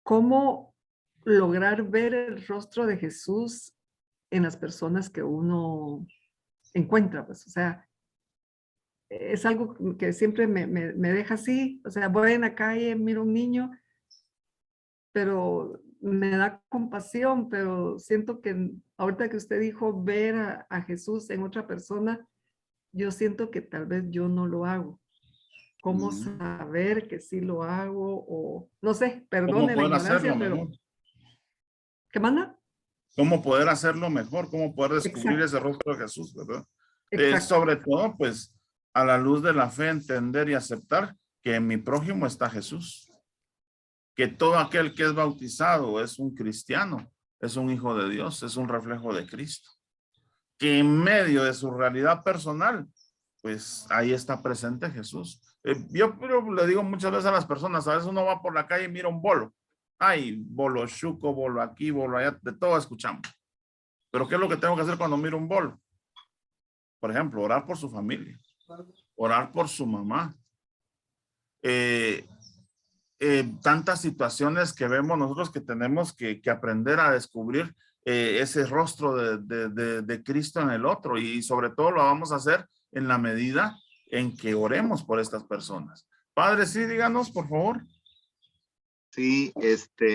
¿Cómo lograr ver el rostro de Jesús en las personas que uno encuentra? Pues, o sea, es algo que siempre me deja así. O sea, voy en la calle, miro a un niño, pero me da compasión, pero siento que ahorita que usted dijo ver a Jesús en otra persona, yo siento que tal vez yo no lo hago. ¿Cómo saber que sí lo hago? O no sé, ¿Cómo perdone la poder hacerlo ignorancia, pero mejor? ¿qué manda? ¿Cómo poder hacerlo mejor? ¿Cómo poder descubrir Exacto, ese rostro de Jesús, verdad? exacto. Sobre todo, pues, a la luz de la fe, entender y aceptar que en mi prójimo está Jesús. Que todo aquel que es bautizado es un cristiano, es un hijo de Dios, es un reflejo de Cristo. Que en medio de su realidad personal, pues ahí está presente Jesús. Yo le digo muchas veces a las personas, a veces uno va por la calle y mira un bolo. Ay, bolo chuco, bolo aquí, bolo allá, de todo escuchamos. Pero ¿qué es lo que tengo que hacer cuando miro un bolo? Por ejemplo, orar por su familia, orar por su mamá. Tantas situaciones que vemos nosotros que tenemos que aprender a descubrir ese rostro de Cristo en el otro, y sobre todo lo vamos a hacer en la medida en que oremos por estas personas. Padre, sí, díganos, por favor. Sí,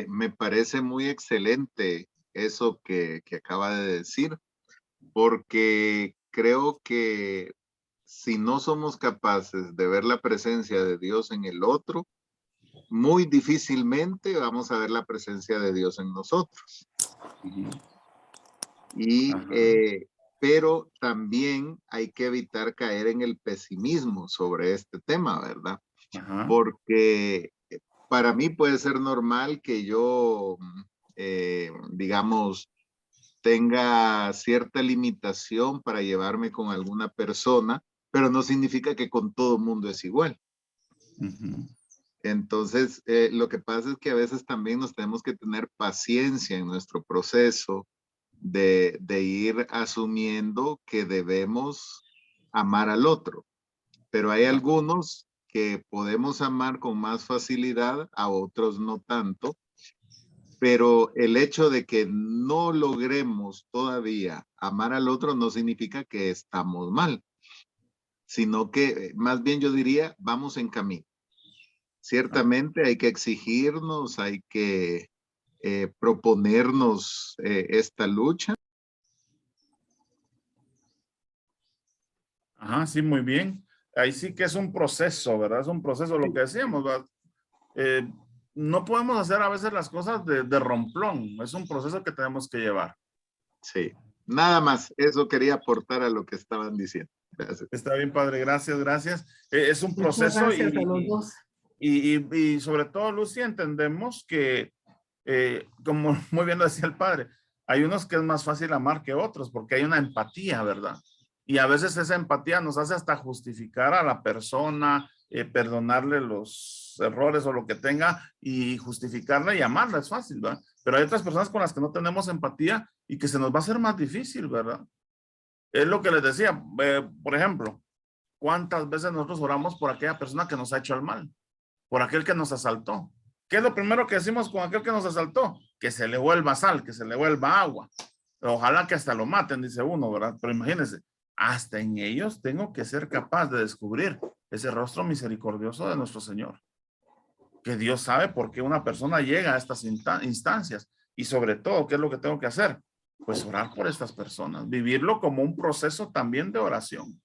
me parece muy excelente eso que acaba de decir, porque creo que si no somos capaces de ver la presencia de Dios en el otro, muy difícilmente vamos a ver la presencia de Dios en nosotros. Pero también hay que evitar caer en el pesimismo sobre este tema, ¿verdad? Ajá. Porque para mí puede ser normal que yo, digamos, tenga cierta limitación para llevarme con alguna persona, pero no significa que con todo mundo es igual. Entonces, lo que pasa es que a veces también nos tenemos que tener paciencia en nuestro proceso de ir asumiendo que debemos amar al otro. Pero hay algunos que podemos amar con más facilidad, a otros no tanto. Pero el hecho de que no logremos todavía amar al otro no significa que estamos mal, sino que más bien yo diría, vamos en camino. Ciertamente hay que exigirnos, hay que proponernos esta lucha. Ajá, sí, muy bien. Ahí sí que es un proceso, ¿verdad? Es un proceso, lo que decíamos, ¿verdad? No podemos hacer a veces las cosas de romplón. Es un proceso que tenemos que llevar. Sí, nada más. Eso quería aportar a lo que estaban diciendo. Gracias. Está bien, padre. Gracias, gracias. Es un Muchas proceso gracias a los dos. y sobre todo, Lucy, entendemos que, como muy bien lo decía el padre, hay unos que es más fácil amar que otros porque hay una empatía, ¿verdad? Y a veces esa empatía nos hace hasta justificar a la persona, perdonarle los errores o lo que tenga y justificarla y amarla, es fácil, ¿verdad? Pero hay otras personas con las que no tenemos empatía y que se nos va a hacer más difícil, ¿verdad? Es lo que les decía, por ejemplo, ¿cuántas veces nosotros oramos por aquella persona que nos ha hecho el mal? Por aquel que nos asaltó. ¿Qué es lo primero que decimos con aquel que nos asaltó? Que se le vuelva sal, que se le vuelva agua. Ojalá que hasta lo maten, dice uno, ¿verdad? Pero imagínense, hasta en ellos tengo que ser capaz de descubrir ese rostro misericordioso de nuestro Señor. Que Dios sabe por qué una persona llega a estas instancias. Y sobre todo, ¿qué es lo que tengo que hacer? Pues orar por estas personas, vivirlo como un proceso también de oración.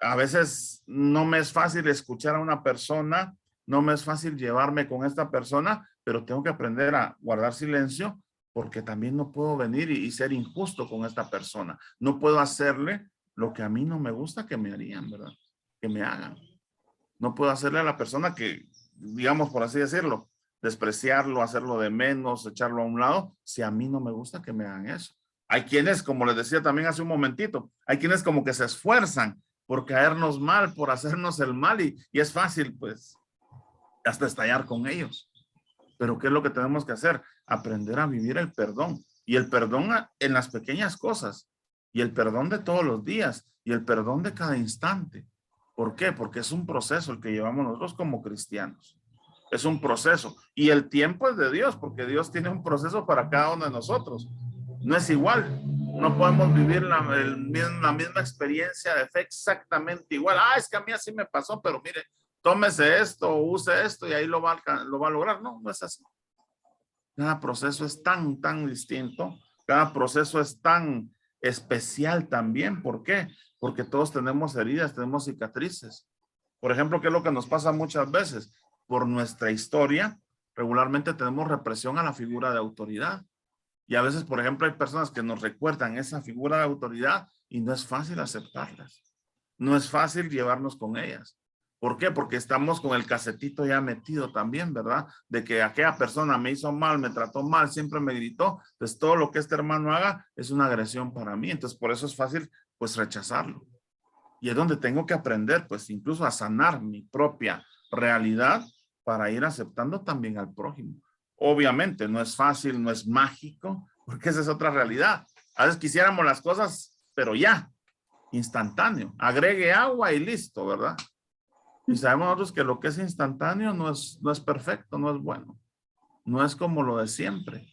A veces no me es fácil escuchar a una persona, no me es fácil llevarme con esta persona, pero tengo que aprender a guardar silencio porque también no puedo venir y ser injusto con esta persona. No puedo hacerle lo que a mí no me gusta que me harían, ¿verdad? Que me hagan. No puedo hacerle a la persona que, digamos, por así decirlo, despreciarlo, hacerlo de menos, echarlo a un lado, si a mí no me gusta que me hagan eso. Hay quienes, como les decía también hace un momentito, hay quienes como que se esfuerzan por caernos mal, por hacernos el mal y es fácil pues hasta estallar con ellos. Pero ¿qué es lo que tenemos que hacer? Aprender a vivir el perdón. Y el perdón en las pequeñas cosas. Y el perdón de todos los días. Y el perdón de cada instante. ¿Por qué? Porque es un proceso el que llevamos nosotros como cristianos. Es un proceso. Y el tiempo es de Dios, porque Dios tiene un proceso para cada uno de nosotros. No es igual. No podemos vivir la misma experiencia de fe exactamente igual. Es que a mí así me pasó, pero mire, tómese esto o use esto y ahí lo va a lograr. No, no es así. Cada proceso es tan distinto. Cada proceso es tan especial también. ¿Por qué? Porque todos tenemos heridas, tenemos cicatrices. Por ejemplo, ¿qué es lo que nos pasa muchas veces? Por nuestra historia, regularmente tenemos represión a la figura de autoridad. Y a veces, por ejemplo, hay personas que nos recuerdan esa figura de autoridad y no es fácil aceptarlas. No es fácil llevarnos con ellas. ¿Por qué? Porque estamos con el casetito ya metido también, ¿verdad? De que aquella persona me hizo mal, me trató mal, siempre me gritó. Pues todo lo que este hermano haga es una agresión para mí. Entonces, por eso es fácil, pues, rechazarlo. Y es donde tengo que aprender, pues, incluso a sanar mi propia realidad para ir aceptando también al prójimo. Obviamente, no es fácil, no es mágico, porque esa es otra realidad. A veces quisiéramos las cosas, pero ya, instantáneo. Agregue agua y listo, ¿verdad? Y sabemos nosotros que lo que es instantáneo no es perfecto, no es bueno. No es como lo de siempre,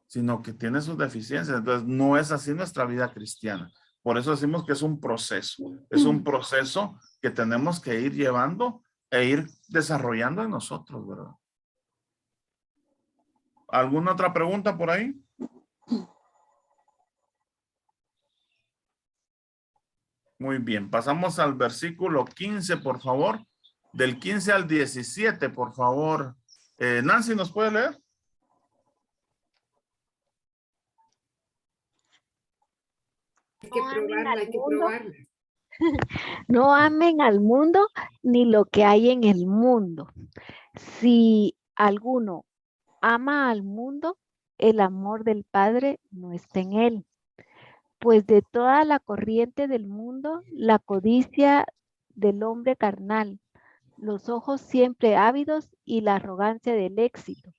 sino que tiene sus deficiencias. Entonces, no es así nuestra vida cristiana. Por eso decimos que es un proceso. Es un proceso que tenemos que ir llevando e ir desarrollando en nosotros, ¿verdad? ¿Alguna otra pregunta por ahí? Muy bien, pasamos al versículo 15, por favor. Del 15 al 17, por favor. Nancy, ¿nos puede leer? Hay que probarla, hay que probarla. No amen al mundo ni lo que hay en el mundo. Si alguno ama al mundo, el amor del Padre no está en él. Pues de toda la corriente del mundo, la codicia del hombre carnal, los ojos siempre ávidos y la arrogancia del éxito.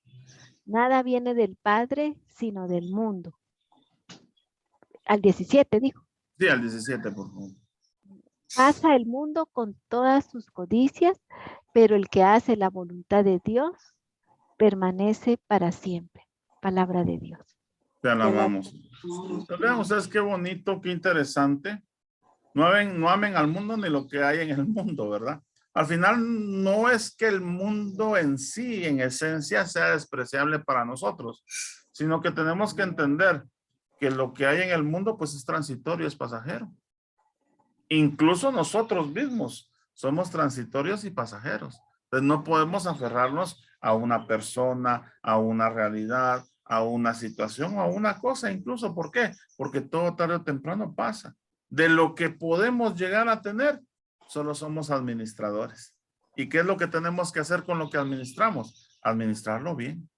Nada viene del Padre, sino del mundo. Al 17 dijo. Sí, al 17, por favor. Pasa el mundo con todas sus codicias, pero el que hace la voluntad de Dios permanece para siempre. Palabra de Dios. Te alabamos. Vean ustedes qué bonito, qué interesante. No amen al mundo ni lo que hay en el mundo, ¿verdad? Al final no es que el mundo en sí, en esencia, sea despreciable para nosotros, sino que tenemos que entender que lo que hay en el mundo pues es transitorio, es pasajero. Incluso nosotros mismos somos transitorios y pasajeros. Entonces no podemos aferrarnos a una persona, a una realidad, a una situación o a una cosa incluso. ¿Por qué? Porque todo tarde o temprano pasa. De lo que podemos llegar a tener, solo somos administradores. ¿Y qué es lo que tenemos que hacer con lo que administramos? Administrarlo bien.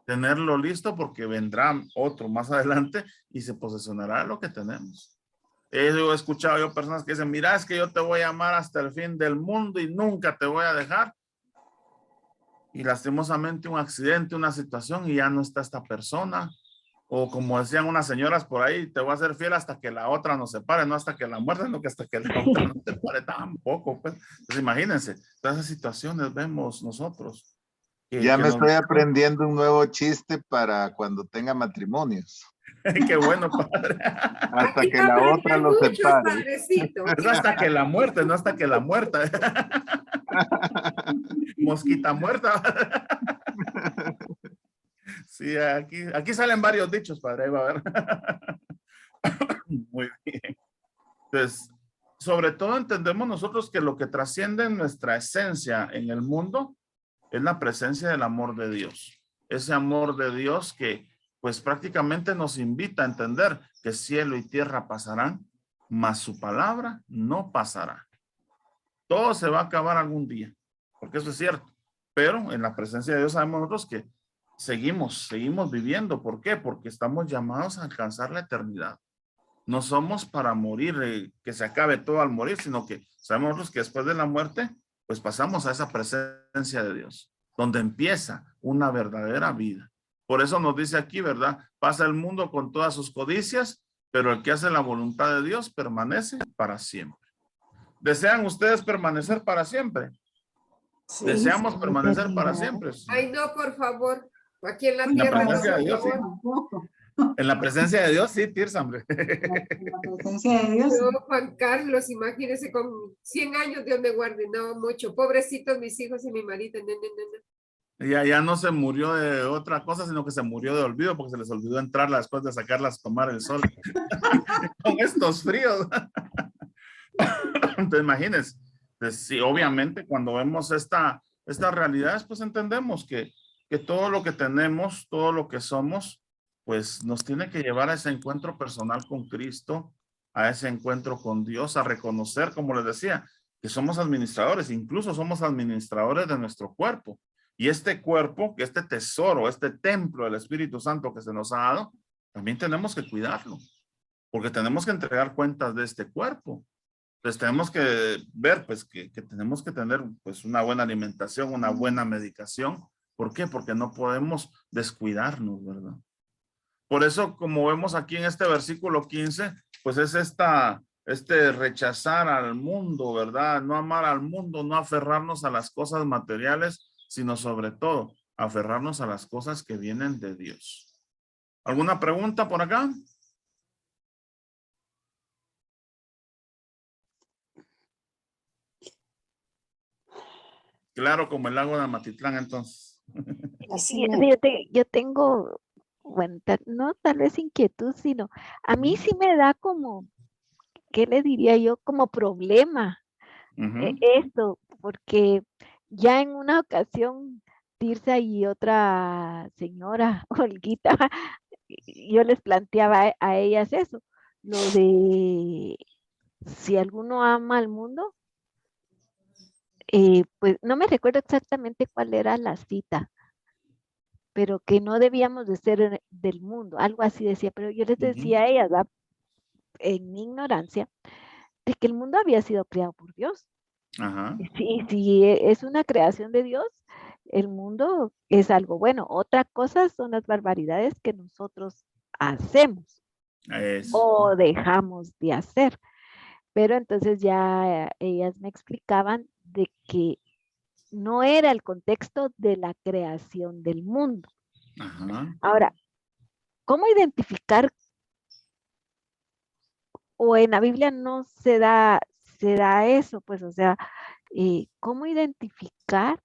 Tenerlo listo porque vendrá otro más adelante y se posesionará lo que tenemos. He escuchado yo personas que dicen, mira, es que yo te voy a amar hasta el fin del mundo y nunca te voy a dejar. Y lastimosamente un accidente, una situación y ya no está esta persona. O como decían unas señoras por ahí, te voy a ser fiel hasta que la otra nos separe, no hasta que la muerte, no que hasta que la otra nos separe tampoco. Pues. Entonces imagínense, todas esas situaciones vemos nosotros. Ya me estoy aprendiendo un nuevo chiste para cuando tenga matrimonios. Qué bueno, padre. Hasta que la otra lo separe. Es hasta que la muerte, no hasta que la muerta. Mosquita muerta. Sí, aquí salen varios dichos, padre. Ahí va a ver. Muy bien. Entonces, sobre todo entendemos nosotros que lo que trasciende en nuestra esencia en el mundo es la presencia del amor de Dios. Ese amor de Dios que pues prácticamente nos invita a entender que cielo y tierra pasarán, mas su palabra no pasará. Todo se va a acabar algún día, porque eso es cierto. Pero en la presencia de Dios sabemos nosotros que seguimos viviendo. ¿Por qué? Porque estamos llamados a alcanzar la eternidad. No somos para morir, que se acabe todo al morir, sino que sabemos nosotros que después de la muerte, pues pasamos a esa presencia de Dios, donde empieza una verdadera vida. Por eso nos dice aquí, ¿verdad? Pasa el mundo con todas sus codicias, pero el que hace la voluntad de Dios permanece para siempre. ¿Desean ustedes permanecer para siempre? Sí, Deseamos sí, permanecer para eternidad. siempre. Ay, no, por favor. Aquí en la En la tierra, no, presencia de por Dios, sí. favor. Tampoco. En la presencia de Dios, sí, Tirsa, hombre. En la presencia de Dios. No, Juan Carlos, imagínese con 100 años, Dios me guarde, no mucho. Pobrecitos mis hijos y mi marido. No, no, no, no. Ya no se murió de otra cosa, sino que se murió de olvido, porque se les olvidó entrarla después de sacarlas a tomar el sol. Con estos fríos. Entonces, imagínense. Pues, sí, obviamente, cuando vemos estas realidades, pues entendemos que todo lo que tenemos, todo lo que somos, pues nos tiene que llevar a ese encuentro personal con Cristo, a ese encuentro con Dios, a reconocer, como les decía, que somos administradores, incluso somos administradores de nuestro cuerpo. Y este cuerpo, este tesoro, este templo del Espíritu Santo que se nos ha dado, también tenemos que cuidarlo, porque tenemos que entregar cuentas de este cuerpo. Entonces tenemos que ver, pues, que tenemos que tener, pues, una buena alimentación, una buena medicación. ¿Por qué? Porque no podemos descuidarnos, ¿verdad? Por eso, como vemos aquí en este versículo 15, pues es este rechazar al mundo, ¿verdad? No amar al mundo, no aferrarnos a las cosas materiales, sino sobre todo aferrarnos a las cosas que vienen de Dios. ¿Alguna pregunta por acá? Claro, como el lago de Amatitlán, entonces. así Sí, me- yo tengo, bueno, no tal vez inquietud, sino a mí sí me da como, ¿qué le diría yo? Como problema Ujú. esto, porque ya en una ocasión Tirsa y otra señora, Olguita, yo les planteaba a ellas eso, lo de si alguno ama al mundo, pues no me recuerdo exactamente cuál era la cita, pero que no debíamos de ser del mundo, algo así decía, pero yo les decía a ellas, ¿verdad? En mi ignorancia, de que el mundo había sido creado por Dios. Ajá. Si es una creación de Dios, el mundo es algo bueno. Otra cosa son las barbaridades que nosotros hacemos Eso. o dejamos de hacer. Pero entonces ya ellas me explicaban de que no era el contexto de la creación del mundo. Ajá. Ahora, ¿cómo identificar? O en la Biblia no se da eso, pues, o sea, ¿cómo identificar?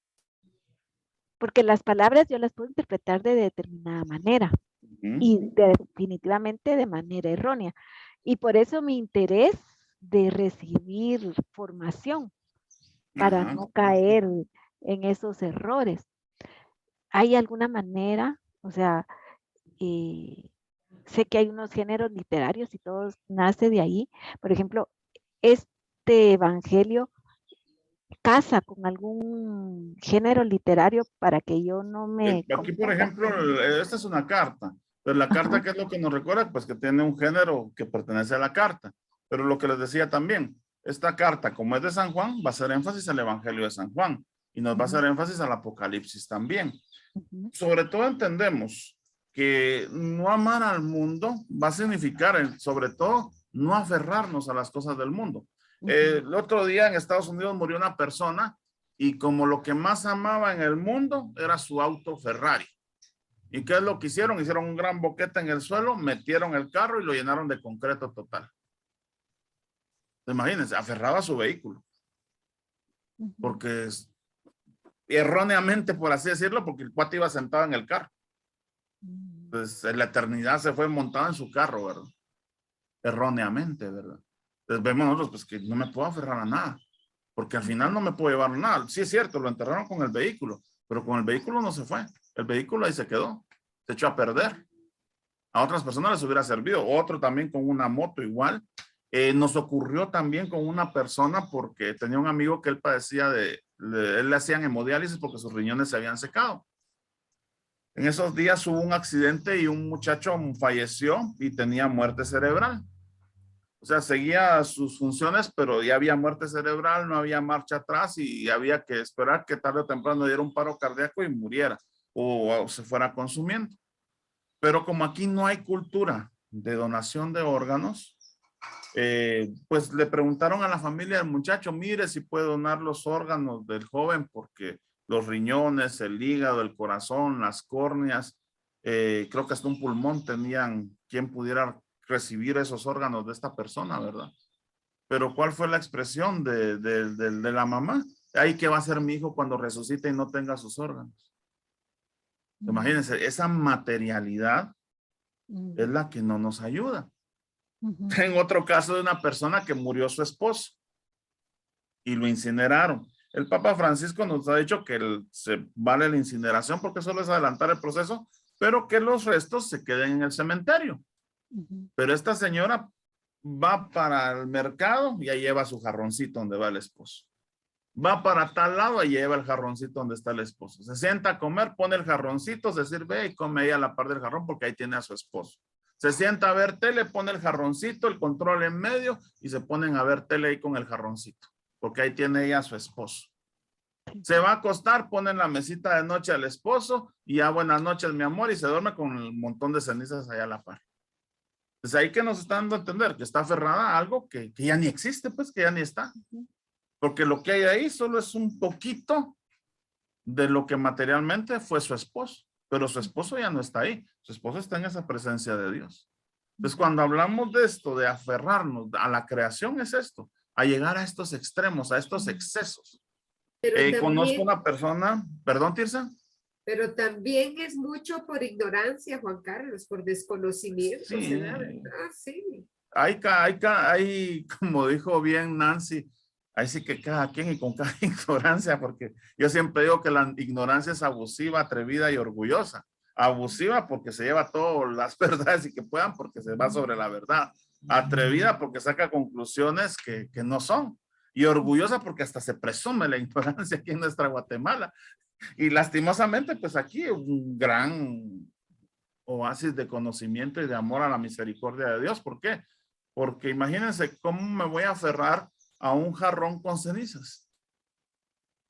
Porque las palabras yo las puedo interpretar de determinada manera Ujú. y definitivamente de manera errónea. Y por eso mi interés de recibir formación para Ajá. no caer en esos errores. ¿Hay alguna manera? O sea, sé que hay unos géneros literarios y todo nace de ahí. Por ejemplo, este evangelio casa con algún género literario para que yo no me Aquí, por confunda. ejemplo, esta es una carta. Pero la carta, Ajá. ¿qué es lo que nos recuerda? Pues que tiene un género que pertenece a la carta. Pero lo que les decía también, esta carta, como es de San Juan, va a hacer énfasis al Evangelio de San Juan. Y nos va a hacer énfasis al Apocalipsis también. Ujú. Sobre todo entendemos que no amar al mundo va a significar, sobre todo, no aferrarnos a las cosas del mundo. El otro día en Estados Unidos murió una persona y como lo que más amaba en el mundo era su auto Ferrari. ¿Y qué es lo que hicieron? Hicieron un gran boquete en el suelo, metieron el carro y lo llenaron de concreto total. Imagínense, aferrado a su vehículo. Porque erróneamente, por así decirlo, porque el cuate iba sentado en el carro. Pues en la eternidad se fue montado en su carro, ¿verdad? Erróneamente, ¿verdad? Entonces vemos nosotros, pues que no me puedo aferrar a nada, porque al final no me puedo llevar nada. Sí es cierto, lo enterraron con el vehículo, pero con el vehículo no se fue. El vehículo ahí se quedó, se echó a perder. A otras personas les hubiera servido. Otro también con una moto igual. Nos ocurrió también con una persona porque tenía un amigo que él padecía él le hacían hemodiálisis porque sus riñones se habían secado. En esos días hubo un accidente y un muchacho falleció y tenía muerte cerebral. O sea, seguía sus funciones, pero ya había muerte cerebral, no había marcha atrás y había que esperar que tarde o temprano diera un paro cardíaco y muriera o se fuera consumiendo. Pero como aquí no hay cultura de donación de órganos, pues le preguntaron a la familia del muchacho, mire si puede donar los órganos del joven porque los riñones, el hígado, el corazón, las córneas, creo que hasta un pulmón tenían quien pudiera recibir esos órganos de esta persona, ¿verdad? Pero ¿cuál fue la expresión de la mamá? Ay, ¿qué va a hacer mi hijo cuando resucite y no tenga sus órganos? Imagínense, esa materialidad es la que no nos ayuda. En otro caso de una persona que murió su esposo y lo incineraron. El Papa Francisco nos ha dicho que se vale la incineración porque solo es adelantar el proceso, pero que los restos se queden en el cementerio. Pero esta señora va para el mercado y ahí lleva su jarroncito donde va el esposo. Va para tal lado y lleva el jarroncito donde está el esposo. Se sienta a comer, pone el jarroncito, se sirve y come ahí a la par del jarrón porque ahí tiene a su esposo. Se sienta a ver tele, pone el jarroncito, el control en medio y se ponen a ver tele ahí con el jarroncito porque ahí tiene ella a su esposo. Se va a acostar, pone en la mesita de noche al esposo y ya buenas noches mi amor y se duerme con un montón de cenizas allá a la par. Pues ahí que nos está dando a entender que está aferrada a algo que ya ni existe, pues que ya ni está. Porque lo que hay ahí solo es un poquito de lo que materialmente fue su esposo, pero su esposo ya no está ahí, su esposo está en esa presencia de Dios. Entonces cuando hablamos de esto, de aferrarnos a la creación es esto, a llegar a estos extremos, a estos excesos. Pero Conozco también, una persona, perdón Tirsa. pero también es mucho por ignorancia, Juan Carlos, por desconocimiento, Sí, ¿será verdad? Sí. hay, como dijo bien Nancy, ahí sí que cada quien y con cada ignorancia, porque yo siempre digo que la ignorancia es abusiva, atrevida y orgullosa. Abusiva porque se lleva todas las verdades y que puedan porque se va sobre la verdad. Atrevida porque saca conclusiones que no son. Y orgullosa porque hasta se presume la ignorancia aquí en nuestra Guatemala. Y lastimosamente, pues aquí un gran oasis de conocimiento y de amor a la misericordia de Dios. ¿Por qué? Porque imagínense cómo me voy a aferrar a un jarrón con cenizas.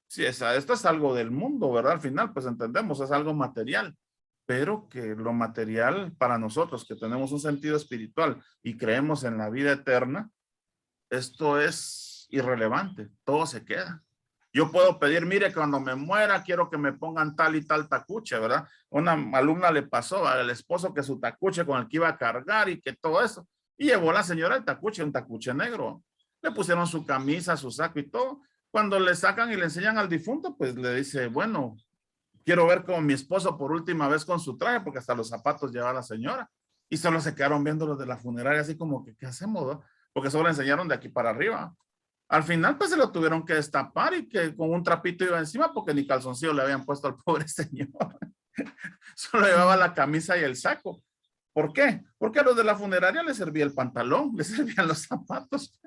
Sí, esto es algo del mundo, ¿verdad? Al final, pues entendemos, es algo material, pero que lo material para nosotros, que tenemos un sentido espiritual y creemos en la vida eterna, esto es irrelevante, todo se queda. Yo puedo pedir, mire, cuando me muera, quiero que me pongan tal y tal tacuche, ¿verdad? Una alumna le pasó al esposo que su tacuche con el que iba a cargar y que todo eso. Y llevó la señora el tacuche, un tacuche negro. Le pusieron su camisa, su saco y todo. Cuando le sacan y le enseñan al difunto, pues le dice, bueno, quiero ver como mi esposo por última vez con su traje, porque hasta los zapatos lleva la señora. Y solo se quedaron viendo los de la funeraria, así como que, ¿qué hacemos? ¿No? Porque solo le enseñaron de aquí para arriba. Al final, pues se lo tuvieron que destapar y que con un trapito iba encima porque ni calzoncillo le habían puesto al pobre señor. Solo llevaba la camisa y el saco. ¿Por qué? Porque a los de la funeraria les servía el pantalón, les servían los zapatos.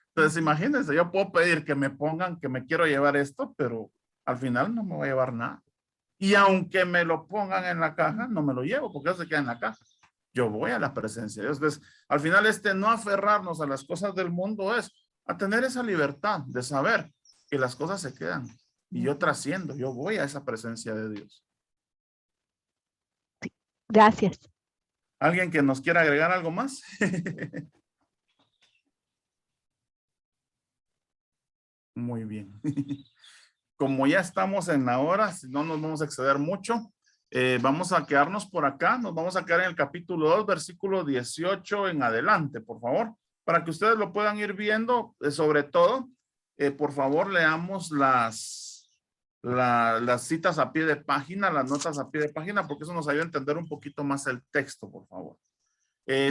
Entonces, imagínense, yo puedo pedir que me pongan, que me quiero llevar esto, pero al final no me voy a llevar nada. Y aunque me lo pongan en la caja, no me lo llevo porque eso se queda en la caja. Yo voy a la presencia de Dios. Entonces, al final, no aferrarnos a las cosas del mundo es a tener esa libertad de saber que las cosas se quedan y yo trasciendo, yo voy a esa presencia de Dios. Gracias. ¿Alguien que nos quiera agregar algo más? Muy bien. Como ya estamos en la hora, si no nos vamos a exceder mucho, vamos a quedarnos por acá, nos vamos a quedar en el capítulo 2, versículo 18 en adelante, por favor. Para que ustedes lo puedan ir viendo, sobre todo, por favor, leamos las citas a pie de página, las notas a pie de página, porque eso nos ayuda a entender un poquito más el texto, por favor.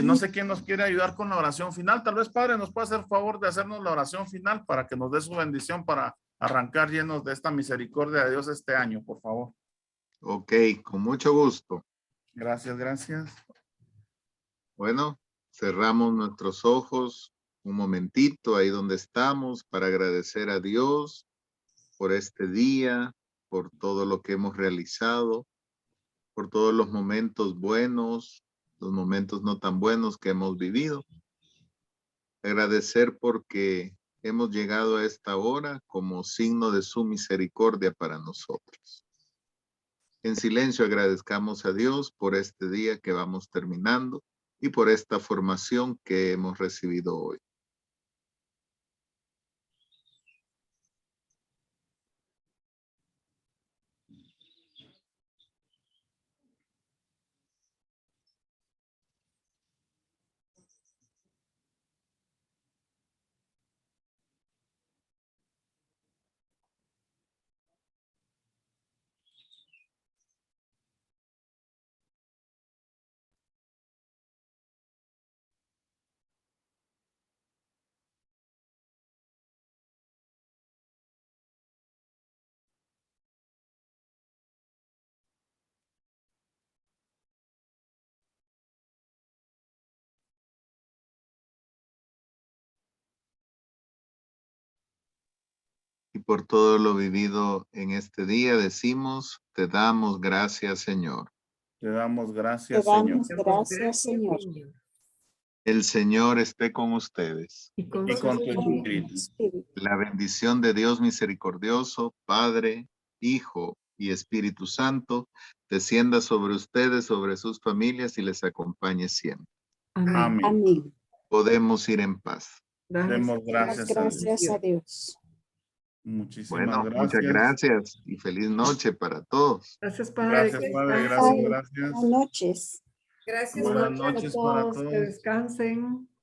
No sé quién nos quiere ayudar con la oración final. Tal vez, Padre, nos puede hacer favor de hacernos la oración final para que nos dé su bendición para arrancar llenos de esta misericordia de Dios este año, por favor. Ok, con mucho gusto. Gracias, gracias. Bueno, cerramos nuestros ojos un momentito ahí donde estamos para agradecer a Dios por este día, por todo lo que hemos realizado, por todos los momentos buenos, los momentos no tan buenos que hemos vivido. Agradecer porque hemos llegado a esta hora como signo de su misericordia para nosotros. En silencio agradezcamos a Dios por este día que vamos terminando y por esta formación que hemos recibido hoy. Y por todo lo vivido en este día decimos, te damos gracias, Señor. Te damos Te gracias, Señor. damos gracias, Señor. El Señor esté con ustedes. Y con Y con su tu espíritu. espíritu. La bendición de Dios misericordioso, Padre, Hijo y Espíritu Santo, descienda sobre ustedes, sobre sus familias y les acompañe siempre. Amén. Amén. Amén. Podemos ir en paz. Demos Damos gracias a Dios. gracias a Dios. Muchísimas Bueno, gracias. muchas gracias y feliz noche para todos. Gracias, Padre. Gracias, que Padre. descansen. Gracias, gracias. Buenas noches. Gracias, Buenas Padre. noches para todos. Que descansen.